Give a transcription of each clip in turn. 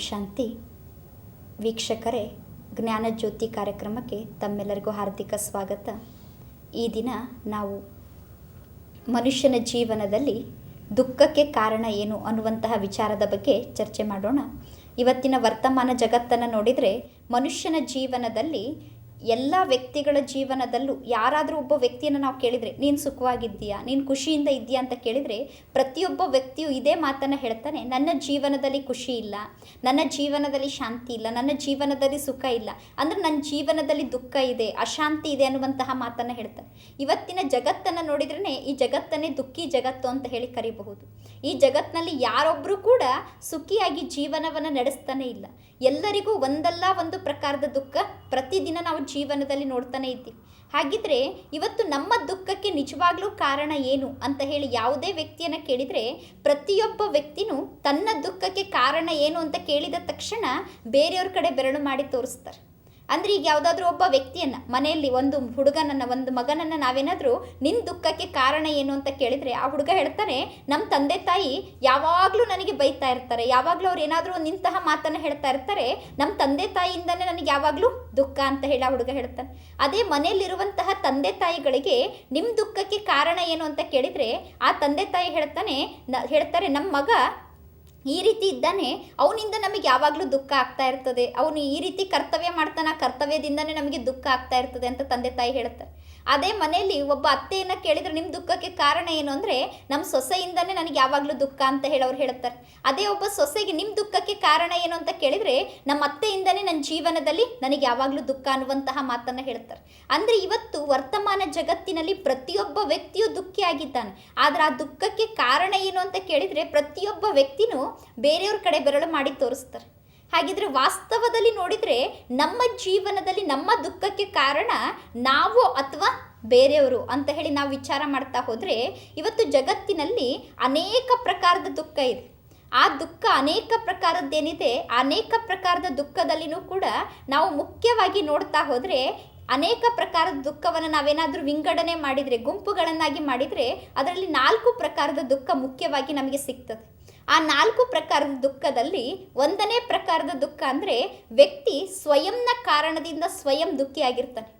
ಶಾಂತಿ. ವೀಕ್ಷಕರೇ, ಜ್ಞಾನಜ್ಯೋತಿ ಕಾರ್ಯಕ್ರಮಕ್ಕೆ ತಮ್ಮೆಲ್ಲರಿಗೂ ಹಾರ್ದಿಕ ಸ್ವಾಗತ. ಈ ದಿನ ನಾವು ಮನುಷ್ಯನ ಜೀವನದಲ್ಲಿ ದುಃಖಕ್ಕೆ ಕಾರಣ ಏನು ಅನ್ನುವಂತಹ ವಿಚಾರದ ಬಗ್ಗೆ ಚರ್ಚೆ ಮಾಡೋಣ. ಇವತ್ತಿನ ವರ್ತಮಾನ ಜಗತ್ತನ್ನು ನೋಡಿದರೆ ಮನುಷ್ಯನ ಜೀವನದಲ್ಲಿ ಎಲ್ಲ ವ್ಯಕ್ತಿಗಳ ಜೀವನದಲ್ಲೂ ಯಾರಾದರೂ ಒಬ್ಬ ವ್ಯಕ್ತಿಯನ್ನು ನಾವು ಕೇಳಿದರೆ, ನೀನು ಸುಖವಾಗಿದ್ದೀಯಾ, ನೀನು ಖುಷಿಯಿಂದ ಇದೆಯಾ ಅಂತ ಕೇಳಿದರೆ ಪ್ರತಿಯೊಬ್ಬ ವ್ಯಕ್ತಿಯು ಇದೇ ಮಾತನ್ನು ಹೇಳ್ತಾನೆ, ನನ್ನ ಜೀವನದಲ್ಲಿ ಖುಷಿ ಇಲ್ಲ, ನನ್ನ ಜೀವನದಲ್ಲಿ ಶಾಂತಿ ಇಲ್ಲ, ನನ್ನ ಜೀವನದಲ್ಲಿ ಸುಖ ಇಲ್ಲ, ಅಂದರೆ ನನ್ನ ಜೀವನದಲ್ಲಿ ದುಃಖ ಇದೆ, ಅಶಾಂತಿ ಇದೆ ಅನ್ನುವಂತಹ ಮಾತನ್ನು ಹೇಳ್ತಾನೆ. ಇವತ್ತಿನ ಜಗತ್ತನ್ನು ನೋಡಿದ್ರೇ ಈ ಜಗತ್ತನ್ನೇ ದುಃಖಿ ಜಗತ್ತು ಅಂತ ಹೇಳಿ ಕರೀಬಹುದು. ಈ ಜಗತ್ತಿನಲ್ಲಿ ಯಾರೊಬ್ಬರೂ ಕೂಡ ಸುಖಿಯಾಗಿ ಜೀವನವನ್ನು ನಡೆಸ್ತಾನೆ ಇಲ್ಲ. ಎಲ್ಲರಿಗೂ ಒಂದಲ್ಲ ಒಂದು ಪ್ರಕಾರದ ದುಃಖ ಪ್ರತಿದಿನ ನಾವು ಜೀವನದಲ್ಲಿ ನೋಡ್ತಾನೆ ಇದ್ದೀವಿ. ಹಾಗಿದ್ರೆ ಇವತ್ತು ನಮ್ಮ ದುಃಖಕ್ಕೆ ನಿಜವಾಗ್ಲೂ ಕಾರಣ ಏನು ಅಂತ ಹೇಳಿ ಯಾವುದೇ ವ್ಯಕ್ತಿಯನ್ನು ಕೇಳಿದರೆ ಪ್ರತಿಯೊಬ್ಬ ವ್ಯಕ್ತಿನೂ ತನ್ನ ದುಃಖಕ್ಕೆ ಕಾರಣ ಏನು ಅಂತ ಕೇಳಿದ ತಕ್ಷಣ ಬೇರೆಯವ್ರ ಕಡೆ ಬೆರಳು ಮಾಡಿ ತೋರಿಸ್ತಾರೆ. ಅಂದರೆ ಈಗ ಯಾವುದಾದ್ರೂ ಒಬ್ಬ ವ್ಯಕ್ತಿಯನ್ನು ಮನೆಯಲ್ಲಿ ಒಂದು ಹುಡುಗನನ್ನು, ಒಂದು ಮಗನನ್ನು ನಾವೇನಾದರೂ ನಿನ್ನ ದುಃಖಕ್ಕೆ ಕಾರಣ ಏನು ಅಂತ ಕೇಳಿದರೆ ಆ ಹುಡುಗ ಹೇಳ್ತಾನೆ, ನಮ್ಮ ತಂದೆ ತಾಯಿ ಯಾವಾಗಲೂ ನನಗೆ ಬೈತಾ ಇರ್ತಾರೆ, ಯಾವಾಗಲೂ ಅವ್ರು ಏನಾದರೂ ಒಂದು ಇಂತಹ ಮಾತನ್ನು ಹೇಳ್ತಾ ಇರ್ತಾರೆ, ನಮ್ಮ ತಂದೆ ತಾಯಿಯಿಂದನೇ ನನಗೆ ಯಾವಾಗಲೂ ದುಃಖ ಅಂತ ಹೇಳಿ ಆ ಹುಡುಗ ಹೇಳ್ತಾನೆ. ಅದೇ ಮನೆಯಲ್ಲಿರುವಂತಹ ತಂದೆ ತಾಯಿಗಳಿಗೆ ನಿಮ್ಮ ದುಃಖಕ್ಕೆ ಕಾರಣ ಏನು ಅಂತ ಕೇಳಿದರೆ ಆ ತಂದೆ ತಾಯಿ ಹೇಳ್ತಾರೆ, ನಮ್ಮ ಮಗ ಈ ರೀತಿ ಇದ್ದಾನೆ, ಅವನಿಂದ ನಮಗೆ ಯಾವಾಗಲೂ ದುಃಖ ಆಗ್ತಾ ಇರ್ತದೆ, ಅವನು ಈ ರೀತಿ ಕರ್ತವ್ಯ ಮಾಡ್ತಾನೆ, ಆ ಕರ್ತವ್ಯದಿಂದನೇ ನಮಗೆ ದುಃಖ ಆಗ್ತಾ ಇರ್ತದೆ ಅಂತ ತಂದೆ ತಾಯಿ ಹೇಳ್ತಾರೆ. ಅದೇ ಮನೆಯಲ್ಲಿ ಒಬ್ಬ ಅತ್ತೆಯನ್ನು ಕೇಳಿದರೆ ನಿಮ್ಮ ದುಃಖಕ್ಕೆ ಕಾರಣ ಏನು ಅಂದರೆ ನಮ್ಮ ಸೊಸೆಯಿಂದನೇ ನನಗೆ ಯಾವಾಗಲೂ ದುಃಖ ಅಂತ ಹೇಳೋರು ಹೇಳ್ತಾರೆ. ಅದೇ ಒಬ್ಬ ಸೊಸೆಗೆ ನಿಮ್ಮ ದುಃಖಕ್ಕೆ ಕಾರಣ ಏನು ಅಂತ ಕೇಳಿದರೆ ನಮ್ಮ ಅತ್ತೆಯಿಂದನೇ ನನ್ನ ಜೀವನದಲ್ಲಿ ನನಗೆ ಯಾವಾಗಲೂ ದುಃಖ ಅನ್ನುವಂತಹ ಮಾತನ್ನು ಹೇಳ್ತಾರೆ. ಅಂದರೆ ಇವತ್ತು ವರ್ತಮಾನ ಜಗತ್ತಿನಲ್ಲಿ ಪ್ರತಿಯೊಬ್ಬ ವ್ಯಕ್ತಿಯು ದುಃಖಿಯಾಗಿದ್ದಾನೆ. ಆದರೆ ಆ ದುಃಖಕ್ಕೆ ಕಾರಣ ಏನು ಅಂತ ಕೇಳಿದರೆ ಪ್ರತಿಯೊಬ್ಬ ವ್ಯಕ್ತಿನೂ ಬೇರೆಯವ್ರ ಕಡೆ ಬೆರಳು ಮಾಡಿ ತೋರಿಸ್ತಾರೆ. ಹಾಗಿದ್ರೆ ವಾಸ್ತವದಲ್ಲಿ ನೋಡಿದರೆ ನಮ್ಮ ಜೀವನದಲ್ಲಿ ನಮ್ಮ ದುಃಖಕ್ಕೆ ಕಾರಣ ನಾವು ಅಥವಾ ಬೇರೆಯವರು ಅಂತ ಹೇಳಿ ನಾವು ವಿಚಾರ ಮಾಡ್ತಾ ಹೋದರೆ ಇವತ್ತು ಜಗತ್ತಿನಲ್ಲಿ ಅನೇಕ ಪ್ರಕಾರದ ದುಃಖ ಇದೆ. ಆ ದುಃಖ ಅನೇಕ ಪ್ರಕಾರದ್ದೇನಿದೆ, ಅನೇಕ ಪ್ರಕಾರದ ದುಃಖದಲ್ಲಿನೂ ಕೂಡ ನಾವು ಮುಖ್ಯವಾಗಿ ನೋಡ್ತಾ ಹೋದರೆ ಅನೇಕ ಪ್ರಕಾರದ ದುಃಖವನ್ನು ನಾವೇನಾದರೂ ವಿಂಗಡಣೆ ಮಾಡಿದರೆ, ಗುಂಪುಗಳನ್ನಾಗಿ ಮಾಡಿದರೆ ಅದರಲ್ಲಿ 4 ಪ್ರಕಾರದ ದುಃಖ ಮುಖ್ಯವಾಗಿ ನಮಗೆ ಸಿಗ್ತದೆ. ಆ 4 ಪ್ರಕಾರದ ದುಃಖದಲ್ಲಿ 1ನೇ ಪ್ರಕಾರದ ದುಃಖ ಅಂದರೆ ವ್ಯಕ್ತಿ ಸ್ವಯಂನ ಕಾರಣದಿಂದ ಸ್ವಯಂ ದುಃಖಿಯಾಗಿರ್ತಾನೆ.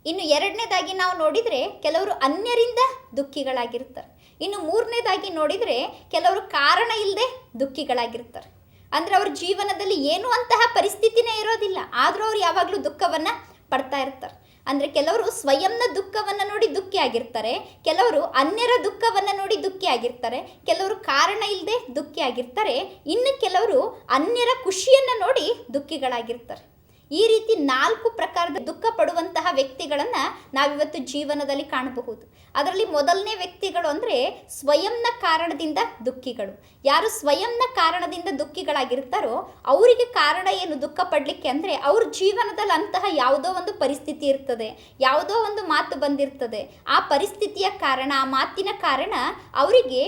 ಇನ್ನು 2ನೇದಾಗಿ ನಾವು ನೋಡಿದರೆ ಕೆಲವರು ಅನ್ಯರಿಂದ ದುಃಖಿಗಳಾಗಿರ್ತಾರೆ. ಇನ್ನು 3ನೇದಾಗಿ ನೋಡಿದರೆ ಕೆಲವರು ಕಾರಣ ಇಲ್ಲದೆ ದುಃಖಿಗಳಾಗಿರ್ತಾರೆ. ಅಂದರೆ ಅವ್ರ ಜೀವನದಲ್ಲಿ ಏನು ಅಂತಹ ಪರಿಸ್ಥಿತಿನೇ ಇರೋದಿಲ್ಲ, ಆದರೂ ಅವ್ರು ಯಾವಾಗಲೂ ದುಃಖವನ್ನು ಪಡ್ತಾ ಇರ್ತಾರೆ. ಅಂದರೆ ಕೆಲವರು ಸ್ವಯಂನ ದುಃಖವನ್ನು ನೋಡಿ ದುಃಖಿ ಆಗಿರ್ತಾರೆ, ಕೆಲವರು ಅನ್ಯರ ದುಃಖವನ್ನು ನೋಡಿ ದುಃಖಿ ಆಗಿರ್ತಾರೆ, ಕೆಲವರು ಕಾರಣ ಇಲ್ಲದೆ ದುಃಖಿ ಆಗಿರ್ತಾರೆ, ಇನ್ನು ಕೆಲವರು ಅನ್ಯರ ಖುಷಿಯನ್ನು ನೋಡಿ ದುಃಖಿಗಳಾಗಿರ್ತಾರೆ. ಈ ರೀತಿ 4 ಪ್ರಕಾರದ ದುಃಖ ಪಡುವಂತಹ ವ್ಯಕ್ತಿಗಳನ್ನು ನಾವಿವತ್ತು ಜೀವನದಲ್ಲಿ ಕಾಣಬಹುದು. ಅದರಲ್ಲಿ ಮೊದಲನೇ ವ್ಯಕ್ತಿಗಳು ಅಂದರೆ ಸ್ವಯಂನ ಕಾರಣದಿಂದ ದುಃಖಿಗಳು. ಯಾರು ಸ್ವಯಂನ ಕಾರಣದಿಂದ ದುಃಖಿಗಳಾಗಿರ್ತಾರೋ ಅವರಿಗೆ ಕಾರಣ ಏನು ದುಃಖ ಪಡಲಿಕ್ಕೆ ಅಂದರೆ ಅವ್ರ ಜೀವನದಲ್ಲಿ ಅಂತಹ ಯಾವುದೋ ಒಂದು ಪರಿಸ್ಥಿತಿ ಇರ್ತದೆ, ಯಾವುದೋ ಒಂದು ಮಾತು ಬಂದಿರ್ತದೆ. ಆ ಪರಿಸ್ಥಿತಿಯ ಕಾರಣ, ಆ ಮಾತಿನ ಕಾರಣ ಅವರಿಗೆ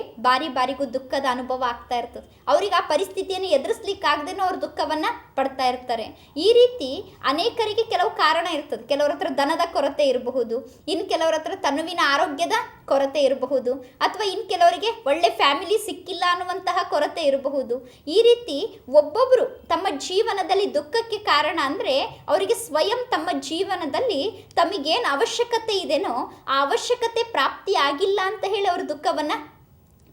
ಬಾರಿಗೂ ದುಃಖದ ಅನುಭವ ಆಗ್ತಾ ಇರ್ತದೆ. ಅವ್ರಿಗೆ ಆ ಪರಿಸ್ಥಿತಿಯನ್ನು ಎದುರಿಸ್ಲಿಕ್ಕಾಗದೇನೋ ಅವ್ರು ದುಃಖವನ್ನು ಪಡ್ತಾ ಇರ್ತಾರೆ. ಈ ರೀತಿ ಅನೇಕರಿಗೆ ಕೆಲವು ಕಾರಣ ಇರ್ತದೆ. ಕೆಲವ್ರ ಹತ್ರ ಧನದ ಕೊರತೆ ಇರಬಹುದು, ಇನ್ನು ಕೆಲವ್ರ ಹತ್ರ ತನುವಿನ ಆರೋಗ್ಯದ ಕೊರತೆ ಇರಬಹುದು, ಅಥವಾ ಇನ್ನು ಕೆಲವರಿಗೆ ಒಳ್ಳೆ ಫ್ಯಾಮಿಲಿ ಸಿಕ್ಕಿಲ್ಲ ಅನ್ನುವಂತಹ ಕೊರತೆ ಇರಬಹುದು. ಈ ರೀತಿ ಒಬ್ಬೊಬ್ಬರು ತಮ್ಮ ಜೀವನದಲ್ಲಿ ದುಃಖಕ್ಕೆ ಕಾರಣ ಅಂದರೆ ಅವರಿಗೆ ಸ್ವಯಂ ತಮ್ಮ ಜೀವನದಲ್ಲಿ ತಮಗೇನು ಅವಶ್ಯಕತೆ ಇದೆನೋ ಆ ಅವಶ್ಯಕತೆ ಪ್ರಾಪ್ತಿ ಆಗಿಲ್ಲ ಅಂತ ಹೇಳಿ ಅವರು ದುಃಖವನ್ನು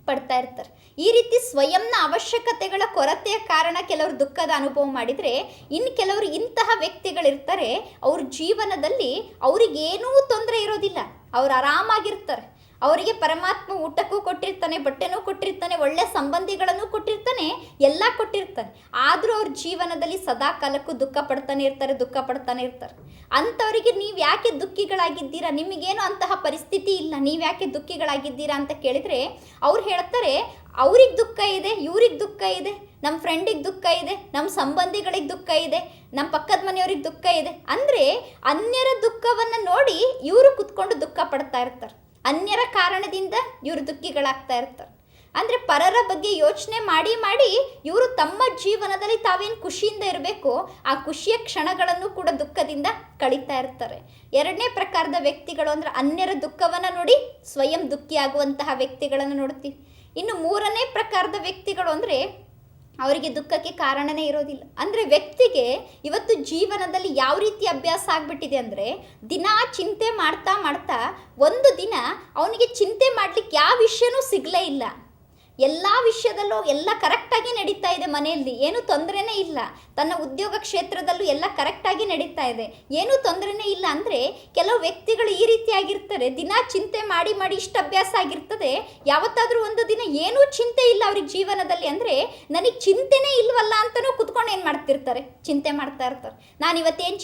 ಪಡ್ತಾ ಇರ್ತಾರೆ. ಈ ರೀತಿ ಸ್ವಯಂನ ಅವಶ್ಯಕತೆಗಳ ಕೊರತೆಯ ಕಾರಣ ಕೆಲವರು ದುಃಖದ ಅನುಭವ ಮಾಡಿದರೆ, ಇನ್ನು ಕೆಲವರು ಇಂತಹ ವ್ಯಕ್ತಿಗಳಿರ್ತಾರೆ ಅವ್ರ ಜೀವನದಲ್ಲಿ ಅವ್ರಿಗೇನೂ ತೊಂದರೆ ಇರೋದಿಲ್ಲ, ಅವ್ರು ಆರಾಮಾಗಿರ್ತಾರೆ. ಅವರಿಗೆ ಪರಮಾತ್ಮ ಊಟಕ್ಕೂ ಕೊಟ್ಟಿರ್ತಾನೆ, ಬಟ್ಟೆನೂ ಕೊಟ್ಟಿರ್ತಾನೆ, ಒಳ್ಳೆ ಸಂಬಂಧಿಗಳನ್ನು ಕೊಟ್ಟಿರ್ತಾನೆ, ಎಲ್ಲ ಕೊಟ್ಟಿರ್ತಾನೆ. ಆದರೂ ಅವ್ರ ಜೀವನದಲ್ಲಿ ಸದಾ ಕಾಲಕ್ಕೂ ದುಃಖ ಪಡ್ತಾನೆ ಇರ್ತಾರೆ. ಅಂಥವರಿಗೆ ನೀವು ಯಾಕೆ ದುಃಖಿಗಳಾಗಿದ್ದೀರಾ, ನಿಮಗೇನು ಅಂತಹ ಪರಿಸ್ಥಿತಿ ಇಲ್ಲ, ನೀವು ಯಾಕೆ ದುಃಖಿಗಳಾಗಿದ್ದೀರಾ ಅಂತ ಕೇಳಿದರೆ ಅವ್ರು ಹೇಳ್ತಾರೆ ಅವ್ರಿಗೆ ದುಃಖ ಇದೆ, ಇವ್ರಿಗೆ ದುಃಖ ಇದೆ, ನಮ್ಮ ಫ್ರೆಂಡಿಗೆ ದುಃಖ ಇದೆ, ನಮ್ಮ ಸಂಬಂಧಿಗಳಿಗೆ ದುಃಖ ಇದೆ, ನಮ್ಮ ಪಕ್ಕದ ಮನೆಯವ್ರಿಗೆ ದುಃಖ ಇದೆ. ಅಂದರೆ ಅನ್ಯರ ದುಃಖವನ್ನು ನೋಡಿ ಇವರು ಕುತ್ಕೊಂಡು ದುಃಖ ಪಡ್ತಾ ಇರ್ತಾರೆ. ಅನ್ಯರ ಕಾರಣದಿಂದ ಇವರು ದುಃಖಿಗಳಾಗ್ತಾ ಇರ್ತಾರೆ. ಅಂದರೆ ಪರರ ಬಗ್ಗೆ ಯೋಚನೆ ಮಾಡಿ ಇವರು ತಮ್ಮ ಜೀವನದಲ್ಲಿ ತಾವೇನು ಖುಷಿಯಿಂದ ಇರಬೇಕು ಆ ಖುಷಿಯ ಕ್ಷಣಗಳನ್ನು ಕೂಡ ದುಃಖದಿಂದ ಕಳೀತಾ ಇರ್ತಾರೆ. ಎರಡನೇ ಪ್ರಕಾರದ ವ್ಯಕ್ತಿಗಳು ಅಂದರೆ ಅನ್ಯರ ದುಃಖವನ್ನು ನೋಡಿ ಸ್ವಯಂ ದುಃಖಿಯಾಗುವಂತಹ ವ್ಯಕ್ತಿಗಳನ್ನು ನೋಡ್ತೀವಿ. ಇನ್ನು ಮೂರನೇ ಪ್ರಕಾರದ ವ್ಯಕ್ತಿಗಳು ಅಂದರೆ ಅವರಿಗೆ ದುಃಖಕ್ಕೆ ಕಾರಣನೇ ಇರೋದಿಲ್ಲ. ಅಂದರೆ ವ್ಯಕ್ತಿಗೆ ಇವತ್ತು ಜೀವನದಲ್ಲಿ ಯಾವ ರೀತಿ ಅಭ್ಯಾಸ ಆಗಿಬಿಟ್ಟಿದೆ ಅಂದರೆ ದಿನಾ ಚಿಂತೆ ಮಾಡ್ತಾ ಒಂದು ದಿನ ಅವನಿಗೆ ಚಿಂತೆ ಮಾಡಲಿಕ್ಕೆ ಯಾವ ವಿಷಯನೂ ಸಿಗಲೇ ಇಲ್ಲ. ಎಲ್ಲ ವಿಷಯದಲ್ಲೂ ಎಲ್ಲ ಕರೆಕ್ಟಾಗಿ ನಡೀತಾ ಇದೆ, ಮನೆಯಲ್ಲಿ ಏನೂ ತೊಂದರೆನೇ ಇಲ್ಲ, ತನ್ನ ಉದ್ಯೋಗ ಕ್ಷೇತ್ರದಲ್ಲೂ ಎಲ್ಲ ಕರೆಕ್ಟಾಗಿ ನಡೀತಾ ಇದೆ, ಏನೂ ತೊಂದರೆನೇ ಇಲ್ಲ. ಅಂದರೆ ಕೆಲವು ವ್ಯಕ್ತಿಗಳು ಈ ರೀತಿಯಾಗಿರ್ತಾರೆ, ದಿನ ಚಿಂತೆ ಮಾಡಿ ಇಷ್ಟು ಅಭ್ಯಾಸ ಆಗಿರ್ತದೆ, ಯಾವತ್ತಾದರೂ ಒಂದು ದಿನ ಏನೂ ಚಿಂತೆ ಇಲ್ಲ ಅವ್ರಿಗೆ ಜೀವನದಲ್ಲಿ. ಅಂದರೆ ನನಗೆ ಚಿಂತೆನೇ ಇಲ್ವಲ್ಲ ಅಂತಲೂ ಕುತ್ಕೊಂಡು ಏನು ಮಾಡ್ತಿರ್ತಾರೆ, ಚಿಂತೆ ಮಾಡ್ತಾ ಇರ್ತಾರೆ. ನಾನು ಇವತ್ತೇನು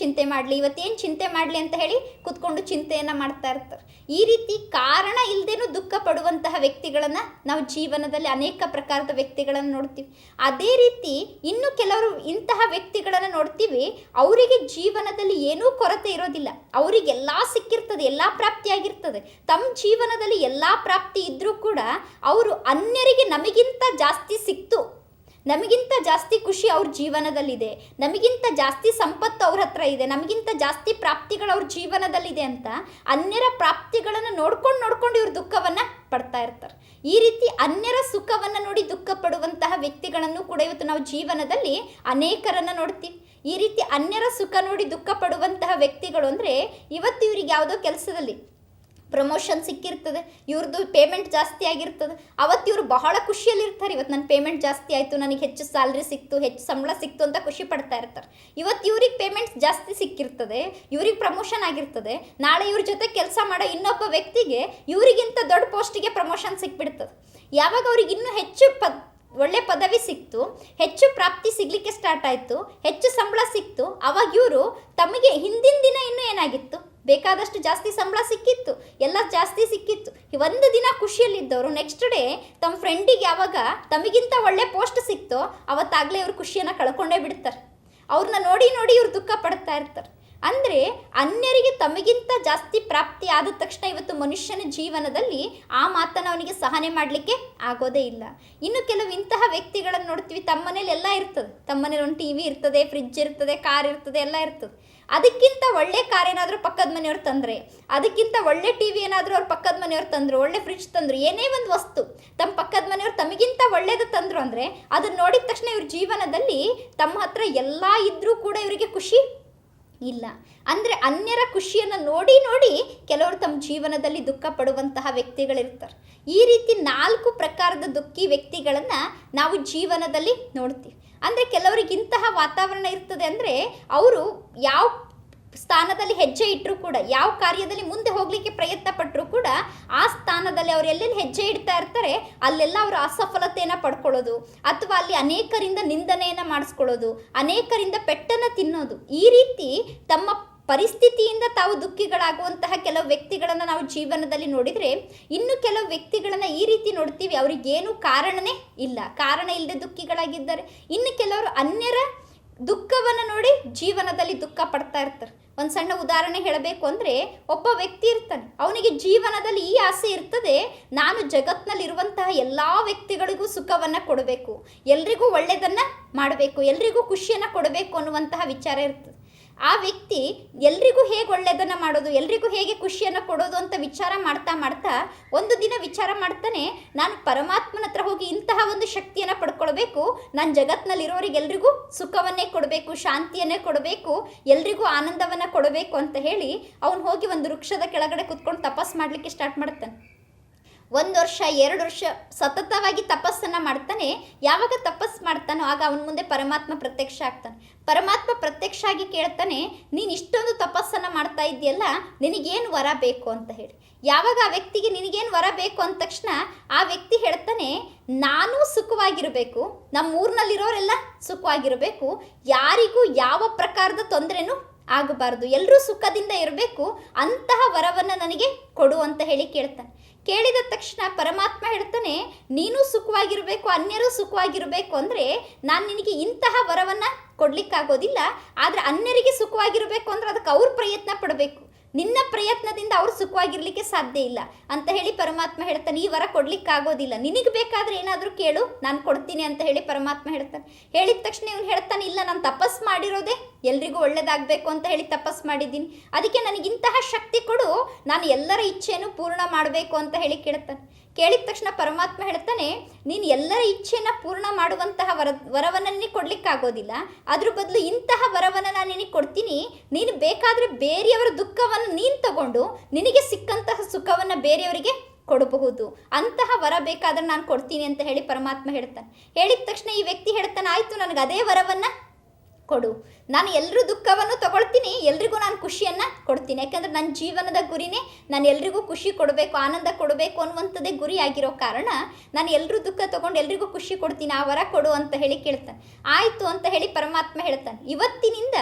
ಚಿಂತೆ ಮಾಡಲಿ ಅಂತ ಹೇಳಿ ಕುತ್ಕೊಂಡು ಚಿಂತೆಯನ್ನು ಮಾಡ್ತಾ ಇರ್ತಾರೆ. ಈ ರೀತಿ ಕಾರಣ ಇಲ್ಲದೇನೂ ದುಃಖ ಪಡುವಂತಹ ವ್ಯಕ್ತಿಗಳನ್ನು ನಾವು ಜೀವನದಲ್ಲಿ ಅನೇಕ ಪ್ರಕಾರದ ವ್ಯಕ್ತಿಗಳನ್ನು ನೋಡ್ತೀವಿ. ಅದೇ ರೀತಿ ಇನ್ನು ಕೆಲವರು ಇಂತಹ ವ್ಯಕ್ತಿಗಳನ್ನು ನೋಡ್ತೀವಿ, ಅವರಿಗೆ ಜೀವನದಲ್ಲಿ ಏನೂ ಕೊರತೆ ಇರೋದಿಲ್ಲ, ಅವರಿಗೆಲ್ಲ ಸಿಕ್ಕಿರ್ತದೆ, ಎಲ್ಲ ಪ್ರಾಪ್ತಿಯಾಗಿರ್ತದೆ. ತಮ್ಮ ಜೀವನದಲ್ಲಿ ಎಲ್ಲ ಪ್ರಾಪ್ತಿ ಇದ್ದರೂ ಕೂಡ ಅವರು ಅನ್ಯರಿಗೆ ನಮಗಿಂತ ಜಾಸ್ತಿ ಸಿಕ್ತು, ನಮಗಿಂತ ಜಾಸ್ತಿ ಖುಷಿ ಅವ್ರ ಜೀವನದಲ್ಲಿದೆ, ನಮಗಿಂತ ಜಾಸ್ತಿ ಸಂಪತ್ತು ಅವ್ರ ಹತ್ರ ಇದೆ, ನಮಗಿಂತ ಜಾಸ್ತಿ ಪ್ರಾಪ್ತಿಗಳು ಅವ್ರ ಜೀವನದಲ್ಲಿದೆ ಅಂತ ಅನ್ಯರ ಪ್ರಾಪ್ತಿಗಳನ್ನು ನೋಡ್ಕೊಂಡು ಇವ್ರು ದುಃಖವನ್ನು ಪಡ್ತಾ ಇರ್ತಾರೆ. ಈ ರೀತಿ ಅನ್ಯರ ಸುಖವನ್ನು ನೋಡಿ ದುಃಖ ಪಡುವಂತಹ ವ್ಯಕ್ತಿಗಳನ್ನು ಕೂಡ ಇವತ್ತು ನಾವು ಜೀವನದಲ್ಲಿ ಅನೇಕರನ್ನು ನೋಡ್ತೀವಿ. ಈ ರೀತಿ ಅನ್ಯರ ಸುಖ ನೋಡಿ ದುಃಖ ಪಡುವಂತಹ ವ್ಯಕ್ತಿಗಳು ಅಂದರೆ ಇವತ್ತು ಇವ್ರಿಗೆ ಯಾವುದೋ ಕೆಲಸದಲ್ಲಿ ಪ್ರಮೋಷನ್ ಸಿಕ್ಕಿರ್ತದೆ, ಇವ್ರದ್ದು ಪೇಮೆಂಟ್ ಜಾಸ್ತಿ ಆಗಿರ್ತದೆ, ಅವತ್ತು ಇವರು ಬಹಳ ಖುಷಿಯಲ್ಲಿರ್ತಾರೆ. ಇವತ್ತು ನನ್ನ ಪೇಮೆಂಟ್ ಜಾಸ್ತಿ ಆಯಿತು, ನನಗೆ ಹೆಚ್ಚು ಸ್ಯಾಲ್ರಿ ಸಿಕ್ತು, ಹೆಚ್ಚು ಸಂಬಳ ಸಿಕ್ತು ಅಂತ ಖುಷಿ ಪಡ್ತಾ ಇರ್ತಾರೆ. ಇವತ್ತು ಇವ್ರಿಗೆ ಪೇಮೆಂಟ್ಸ್ ಜಾಸ್ತಿ ಸಿಕ್ಕಿರ್ತದೆ, ಇವ್ರಿಗೆ ಪ್ರಮೋಷನ್ ಆಗಿರ್ತದೆ. ನಾಳೆ ಇವ್ರ ಜೊತೆ ಕೆಲಸ ಮಾಡೋ ಇನ್ನೊಬ್ಬ ವ್ಯಕ್ತಿಗೆ ಇವರಿಗಿಂತ ದೊಡ್ಡ ಪೋಸ್ಟಿಗೆ ಪ್ರಮೋಷನ್ ಸಿಕ್ಬಿಡ್ತದೆ. ಯಾವಾಗ ಅವ್ರಿಗೆ ಇನ್ನೂ ಹೆಚ್ಚು ಒಳ್ಳೆ ಪದವಿ ಸಿಕ್ತು, ಹೆಚ್ಚು ಪ್ರಾಪ್ತಿ ಸಿಗಲಿಕ್ಕೆ ಸ್ಟಾರ್ಟ್ ಆಯಿತು, ಹೆಚ್ಚು ಸಂಬಳ ಸಿಕ್ತು, ಅವಾಗ ಇವರು ತಮಗೆ ಹಿಂದಿನ ದಿನ ಇನ್ನೂ ಏನಾಗಿತ್ತು, ಬೇಕಾದಷ್ಟು ಜಾಸ್ತಿ ಸಂಬಳ ಸಿಕ್ಕಿತ್ತು, ಎಲ್ಲ ಜಾಸ್ತಿ ಸಿಕ್ಕಿತ್ತು, ಒಂದು ದಿನ ಖುಷಿಯಲ್ಲಿದ್ದವರು ನೆಕ್ಸ್ಟ್ ಡೇ ತಮ್ಮ ಫ್ರೆಂಡಿಗೆ ಯಾವಾಗ ತಮಗಿಂತ ಒಳ್ಳೆ ಪೋಸ್ಟ್ ಸಿಕ್ತೋ ಅವತ್ತಾಗಲೇ ಇವ್ರು ಖುಷಿಯನ್ನು ಕಳ್ಕೊಂಡೇ ಬಿಡ್ತಾರೆ. ಅವ್ರನ್ನ ನೋಡಿ ಇವ್ರು ದುಃಖ ಪಡ್ತಾ ಇರ್ತಾರೆ. ಅಂದರೆ ಅನ್ಯರಿಗೆ ತಮಗಿಂತ ಜಾಸ್ತಿ ಪ್ರಾಪ್ತಿ ಆದ ತಕ್ಷಣ ಇವತ್ತು ಮನುಷ್ಯನ ಜೀವನದಲ್ಲಿ ಆ ಮಾತನ್ನು ಅವನಿಗೆ ಸಹನೆ ಮಾಡಲಿಕ್ಕೆ ಆಗೋದೇ ಇಲ್ಲ. ಇನ್ನು ಕೆಲವು ಇಂತಹ ವ್ಯಕ್ತಿಗಳನ್ನು ನೋಡ್ತೀವಿ, ತಮ್ಮ ಮನೇಲಿ ಎಲ್ಲ ಇರ್ತದೆ, ತಮ್ಮ ಮನೇಲಿ ಒಂದು ಟಿ ವಿ ಇರ್ತದೆ, ಫ್ರಿಡ್ಜ್ ಇರ್ತದೆ, ಕಾರ್ ಇರ್ತದೆ, ಎಲ್ಲ ಇರ್ತದೆ. ಅದಕ್ಕಿಂತ ಒಳ್ಳೆ ಕಾರ್ ಏನಾದರೂ ಪಕ್ಕದ ಮನೆಯವ್ರು ತಂದರೆ, ಅದಕ್ಕಿಂತ ಒಳ್ಳೆ ಟಿ ವಿ ಏನಾದರೂ ಅವ್ರು ಪಕ್ಕದ ಮನೆಯವ್ರು ತಂದರು, ಒಳ್ಳೆ ಫ್ರಿಡ್ಜ್ ತಂದರು, ಏನೇ ಒಂದು ವಸ್ತು ತಮ್ಮ ಪಕ್ಕದ ಮನೆಯವ್ರು ತಮಗಿಂತ ಒಳ್ಳೇದು ತಂದರು ಅಂದರೆ ಅದನ್ನು ನೋಡಿದ ತಕ್ಷಣ ಇವ್ರ ಜೀವನದಲ್ಲಿ ತಮ್ಮ ಹತ್ರ ಎಲ್ಲ ಇದ್ದರೂ ಕೂಡ ಇವರಿಗೆ ಖುಷಿ ಇಲ್ಲ. ಅಂದರೆ ಅನ್ಯರ ಖುಷಿಯನ್ನು ನೋಡಿ ಕೆಲವರು ತಮ್ಮ ಜೀವನದಲ್ಲಿ ದುಃಖ ಪಡುವಂತಹ ವ್ಯಕ್ತಿಗಳಿರ್ತಾರೆ. ಈ ರೀತಿ 4 ಪ್ರಕಾರದ ದುಃಖಿ ವ್ಯಕ್ತಿಗಳನ್ನು ನಾವು ಜೀವನದಲ್ಲಿ ನೋಡ್ತೀವಿ. ಅಂದರೆ ಕೆಲವರಿಗೆ ಇಂತಹ ವಾತಾವರಣ ಇರ್ತದೆ ಅಂದರೆ ಅವರು ಯಾವ ಸ್ಥಾನದಲ್ಲಿ ಹೆಜ್ಜೆ ಇಟ್ಟರೂ ಕೂಡ, ಯಾವ ಕಾರ್ಯದಲ್ಲಿ ಮುಂದೆ ಹೋಗಲಿಕ್ಕೆ ಪ್ರಯತ್ನ ಪಟ್ಟರೂ ಕೂಡ ಆ ಸ್ಥಾನದಲ್ಲಿ ಅವರು ಎಲ್ಲೆಲ್ಲಿ ಹೆಜ್ಜೆ ಇಡ್ತಾ ಇರ್ತಾರೆ ಅಲ್ಲೆಲ್ಲ ಅವರು ಅಸಫಲತೆಯನ್ನು ಪಡ್ಕೊಳ್ಳೋದು, ಅಥವಾ ಅಲ್ಲಿ ಅನೇಕರಿಂದ ನಿಂದನೆಯನ್ನು ಮಾಡಿಸ್ಕೊಳ್ಳೋದು, ಅನೇಕರಿಂದ ಪೆಟ್ಟನ್ನು ತಿನ್ನೋದು, ಈ ರೀತಿ ತಮ್ಮ ಪರಿಸ್ಥಿತಿಯಿಂದ ತಾವು ದುಃಖಿಗಳಾಗುವಂತಹ ಕೆಲವು ವ್ಯಕ್ತಿಗಳನ್ನು ನಾವು ಜೀವನದಲ್ಲಿ ನೋಡಿದರೆ, ಇನ್ನು ಕೆಲವು ವ್ಯಕ್ತಿಗಳನ್ನು ಈ ರೀತಿ ನೋಡ್ತೀವಿ, ಅವರಿಗೇನು ಕಾರಣನೇ ಇಲ್ಲ, ಕಾರಣ ಇಲ್ಲದೆ ದುಃಖಿಗಳಾಗಿದ್ದಾರೆ. ಇನ್ನು ಕೆಲವರು ಅನ್ಯರ ದುಃಖವನ್ನು ನೋಡಿ ಜೀವನದಲ್ಲಿ ದುಃಖ ಪಡ್ತಾ ಇರ್ತಾರೆ. ಒಂದು ಸಣ್ಣ ಉದಾಹರಣೆ ಹೇಳಬೇಕು ಅಂದರೆ, ಒಬ್ಬ ವ್ಯಕ್ತಿ ಇರ್ತಾನೆ, ಅವನಿಗೆ ಜೀವನದಲ್ಲಿ ಈ ಆಸೆ ಇರ್ತದೆ, ನಾನು ಜಗತ್ತಿನಲ್ಲಿರುವಂತಹ ಎಲ್ಲ ವ್ಯಕ್ತಿಗಳಿಗೂ ಸುಖವನ್ನು ಕೊಡಬೇಕು, ಎಲ್ರಿಗೂ ಒಳ್ಳೆಯದನ್ನು ಮಾಡಬೇಕು, ಎಲ್ರಿಗೂ ಖುಷಿಯನ್ನು ಕೊಡಬೇಕು ಅನ್ನುವಂತಹ ವಿಚಾರ ಇರ್ತದೆ. ಆ ವ್ಯಕ್ತಿ ಎಲ್ರಿಗೂ ಹೇಗೆ ಒಳ್ಳೆಯದನ್ನು ಮಾಡೋದು, ಎಲ್ರಿಗೂ ಹೇಗೆ ಖುಷಿಯನ್ನು ಕೊಡೋದು ಅಂತ ವಿಚಾರ ಮಾಡ್ತಾ ಮಾಡ್ತಾ ಒಂದು ದಿನ ವಿಚಾರ ಮಾಡ್ತಾನೆ, ನಾನು ಪರಮಾತ್ಮನ ಹತ್ರ ಹೋಗಿ ಇಂತಹ ಒಂದು ಶಕ್ತಿಯನ್ನು ಪಡ್ಕೊಳ್ಬೇಕು, ನಾನು ಜಗತ್ತಿನಲ್ಲಿರೋರಿಗೆಲ್ರಿಗೂ ಸುಖವನ್ನೇ ಕೊಡಬೇಕು, ಶಾಂತಿಯನ್ನೇ ಕೊಡಬೇಕು, ಎಲ್ರಿಗೂ ಆನಂದವನ್ನು ಕೊಡಬೇಕು ಅಂತ ಹೇಳಿ ಅವನು ಹೋಗಿ ಒಂದು ವೃಕ್ಷದ ಕೆಳಗಡೆ ಕುತ್ಕೊಂಡು ತಪಸ್ಸು ಮಾಡಲಿಕ್ಕೆ ಸ್ಟಾರ್ಟ್ ಮಾಡ್ತಾನೆ. 1 ವರ್ಷ 2 ವರ್ಷ ಸತತವಾಗಿ ತಪಸ್ಸನ್ನು ಮಾಡ್ತಾನೆ. ಯಾವಾಗ ತಪಸ್ಸು ಮಾಡ್ತಾನೋ ಆಗ ಅವನ ಮುಂದೆ ಪರಮಾತ್ಮ ಪ್ರತ್ಯಕ್ಷ ಆಗ್ತಾನೆ. ಪರಮಾತ್ಮ ಪ್ರತ್ಯಕ್ಷ ಆಗಿ ಕೇಳ್ತಾನೆ, ನೀನು ಇಷ್ಟೊಂದು ತಪಸ್ಸನ್ನು ಮಾಡ್ತಾ ಇದೆಯಲ್ಲ, ನಿನಗೇನು ವರ ಬೇಕು ಅಂತ ಹೇಳಿ. ಯಾವಾಗ ಆ ವ್ಯಕ್ತಿಗೆ ನಿನಗೇನು ವರ ಬೇಕು ಅಂದ ತಕ್ಷಣ ಆ ವ್ಯಕ್ತಿ ಹೇಳ್ತಾನೆ, ನಾನು ಸುಖವಾಗಿರಬೇಕು, ನಮ್ಮ ಊರಿನಲ್ಲಿರೋರೆಲ್ಲ ಸುಖವಾಗಿರಬೇಕು, ಯಾರಿಗೂ ಯಾವ ಪ್ರಕಾರದ ತೊಂದರೆನೂ ಆಗಬಾರ್ದು, ಎಲ್ಲರೂ ಸುಖದಿಂದ ಇರಬೇಕು, ಅಂತಹ ವರವನ್ನು ನನಗೆ ಕೊಡು ಅಂತ ಹೇಳಿ ಕೇಳ್ತಾನೆ. ಕೇಳಿದ ತಕ್ಷಣ ಪರಮಾತ್ಮ ಹೇಳ್ತಾನೆ, ನೀನು ಸುಖವಾಗಿರಬೇಕು, ಅನ್ಯರು ಸುಖವಾಗಿರಬೇಕು ಅಂದರೆ ನಾನು ನಿನಗೆ ಇಂತಹ ವರವನ್ನು ಕೊಡಲಿಕ್ಕಾಗೋದಿಲ್ಲ, ಆದರೆ ಅನ್ಯರಿಗೆ ಸುಖವಾಗಿರಬೇಕು ಅಂದರೆ ಅದಕ್ಕೆ ಅವ್ರು ಪ್ರಯತ್ನ ಪಡಬೇಕು, ನಿನ್ನ ಪ್ರಯತ್ನದಿಂದ ಅವ್ರು ಸುಖವಾಗಿರಲಿಕ್ಕೆ ಸಾಧ್ಯ ಇಲ್ಲ ಅಂತ ಹೇಳಿ ಪರಮಾತ್ಮ ಹೇಳ್ತಾನೆ. ಈ ವರ ಕೊಡಲಿಕ್ಕಾಗೋದಿಲ್ಲ, ನಿನಗೆ ಬೇಕಾದರೆ ಏನಾದರೂ ಕೇಳು, ನಾನು ಕೊಡ್ತೀನಿ ಅಂತ ಹೇಳಿ ಪರಮಾತ್ಮ ಹೇಳ್ತಾನೆ. ಹೇಳಿದ ತಕ್ಷಣ ಇವನು ಹೇಳ್ತಾನೆ, ಇಲ್ಲ, ನಾನು ತಪಸ್ಸು ಮಾಡಿರೋದೇ ಎಲ್ರಿಗೂ ಒಳ್ಳೇದಾಗಬೇಕು ಅಂತ ಹೇಳಿ ತಪಸ್ಸು ಮಾಡಿದ್ದೀನಿ, ಅದಕ್ಕೆ ನನಗಿಂತಹ ಶಕ್ತಿ ಕೊಡು, ನಾನು ಎಲ್ಲರ ಇಚ್ಛೆಯನ್ನು ಪೂರ್ಣ ಮಾಡಬೇಕು ಅಂತ ಹೇಳಿ ಕೇಳ್ತಾನೆ. ಕೇಳಿದ ತಕ್ಷಣ ಪರಮಾತ್ಮ ಹೇಳ್ತಾನೆ, ನೀನು ಎಲ್ಲರ ಇಚ್ಛೆಯನ್ನು ಪೂರ್ಣ ಮಾಡುವಂತಹ ವರವನ್ನು ನಿನಗೆ ಕೊಡಲಿಕ್ಕಾಗೋದಿಲ್ಲ, ಅದ್ರ ಬದಲು ಇಂತಹ ವರವನ್ನು ನಾನು ನಿನಗೆ ಕೊಡ್ತೀನಿ, ನೀನು ಬೇಕಾದರೆ ಬೇರೆಯವರ ದುಃಖವನ್ನು ನೀನು ತಗೊಂಡು ನಿನಗೆ ಸಿಕ್ಕಂತಹ ಸುಖವನ್ನು ಬೇರೆಯವರಿಗೆ ಕೊಡಬಹುದು, ಅಂತಹ ವರ ಬೇಕಾದ್ರೆ ನಾನು ಕೊಡ್ತೀನಿ ಅಂತ ಹೇಳಿ ಪರಮಾತ್ಮ ಹೇಳ್ತಾನೆ. ಹೇಳಿದ ತಕ್ಷಣ ಈ ವ್ಯಕ್ತಿ ಹೇಳ್ತಾನೆ, ಆಯಿತು, ನನಗೆ ಅದೇ ವರವನ್ನು ಕೊಡು, ನಾನು ಎಲ್ಲರೂ ದುಃಖವನ್ನು ತಗೊಳ್ತೀನಿ, ಎಲ್ರಿಗೂ ನಾನು ಖುಷಿಯನ್ನು ಕೊಡ್ತೀನಿ, ಯಾಕಂದರೆ ನನ್ನ ಜೀವನದ ಗುರಿನೇ ನಾನು ಎಲ್ರಿಗೂ ಖುಷಿ ಕೊಡಬೇಕು, ಆನಂದ ಕೊಡಬೇಕು ಅನ್ನುವಂಥದ್ದೇ ಗುರಿ ಆಗಿರೋ ಕಾರಣ ನಾನು ಎಲ್ಲರೂ ದುಃಖ ತೊಗೊಂಡು ಎಲ್ರಿಗೂ ಖುಷಿ ಕೊಡ್ತೀನಿ, ಆ ವರ ಕೊಡು ಅಂತ ಹೇಳಿ ಕೇಳ್ತಾನೆ. ಆಯಿತು ಅಂತ ಹೇಳಿ ಪರಮಾತ್ಮ ಹೇಳ್ತಾನೆ, ಇವತ್ತಿನಿಂದ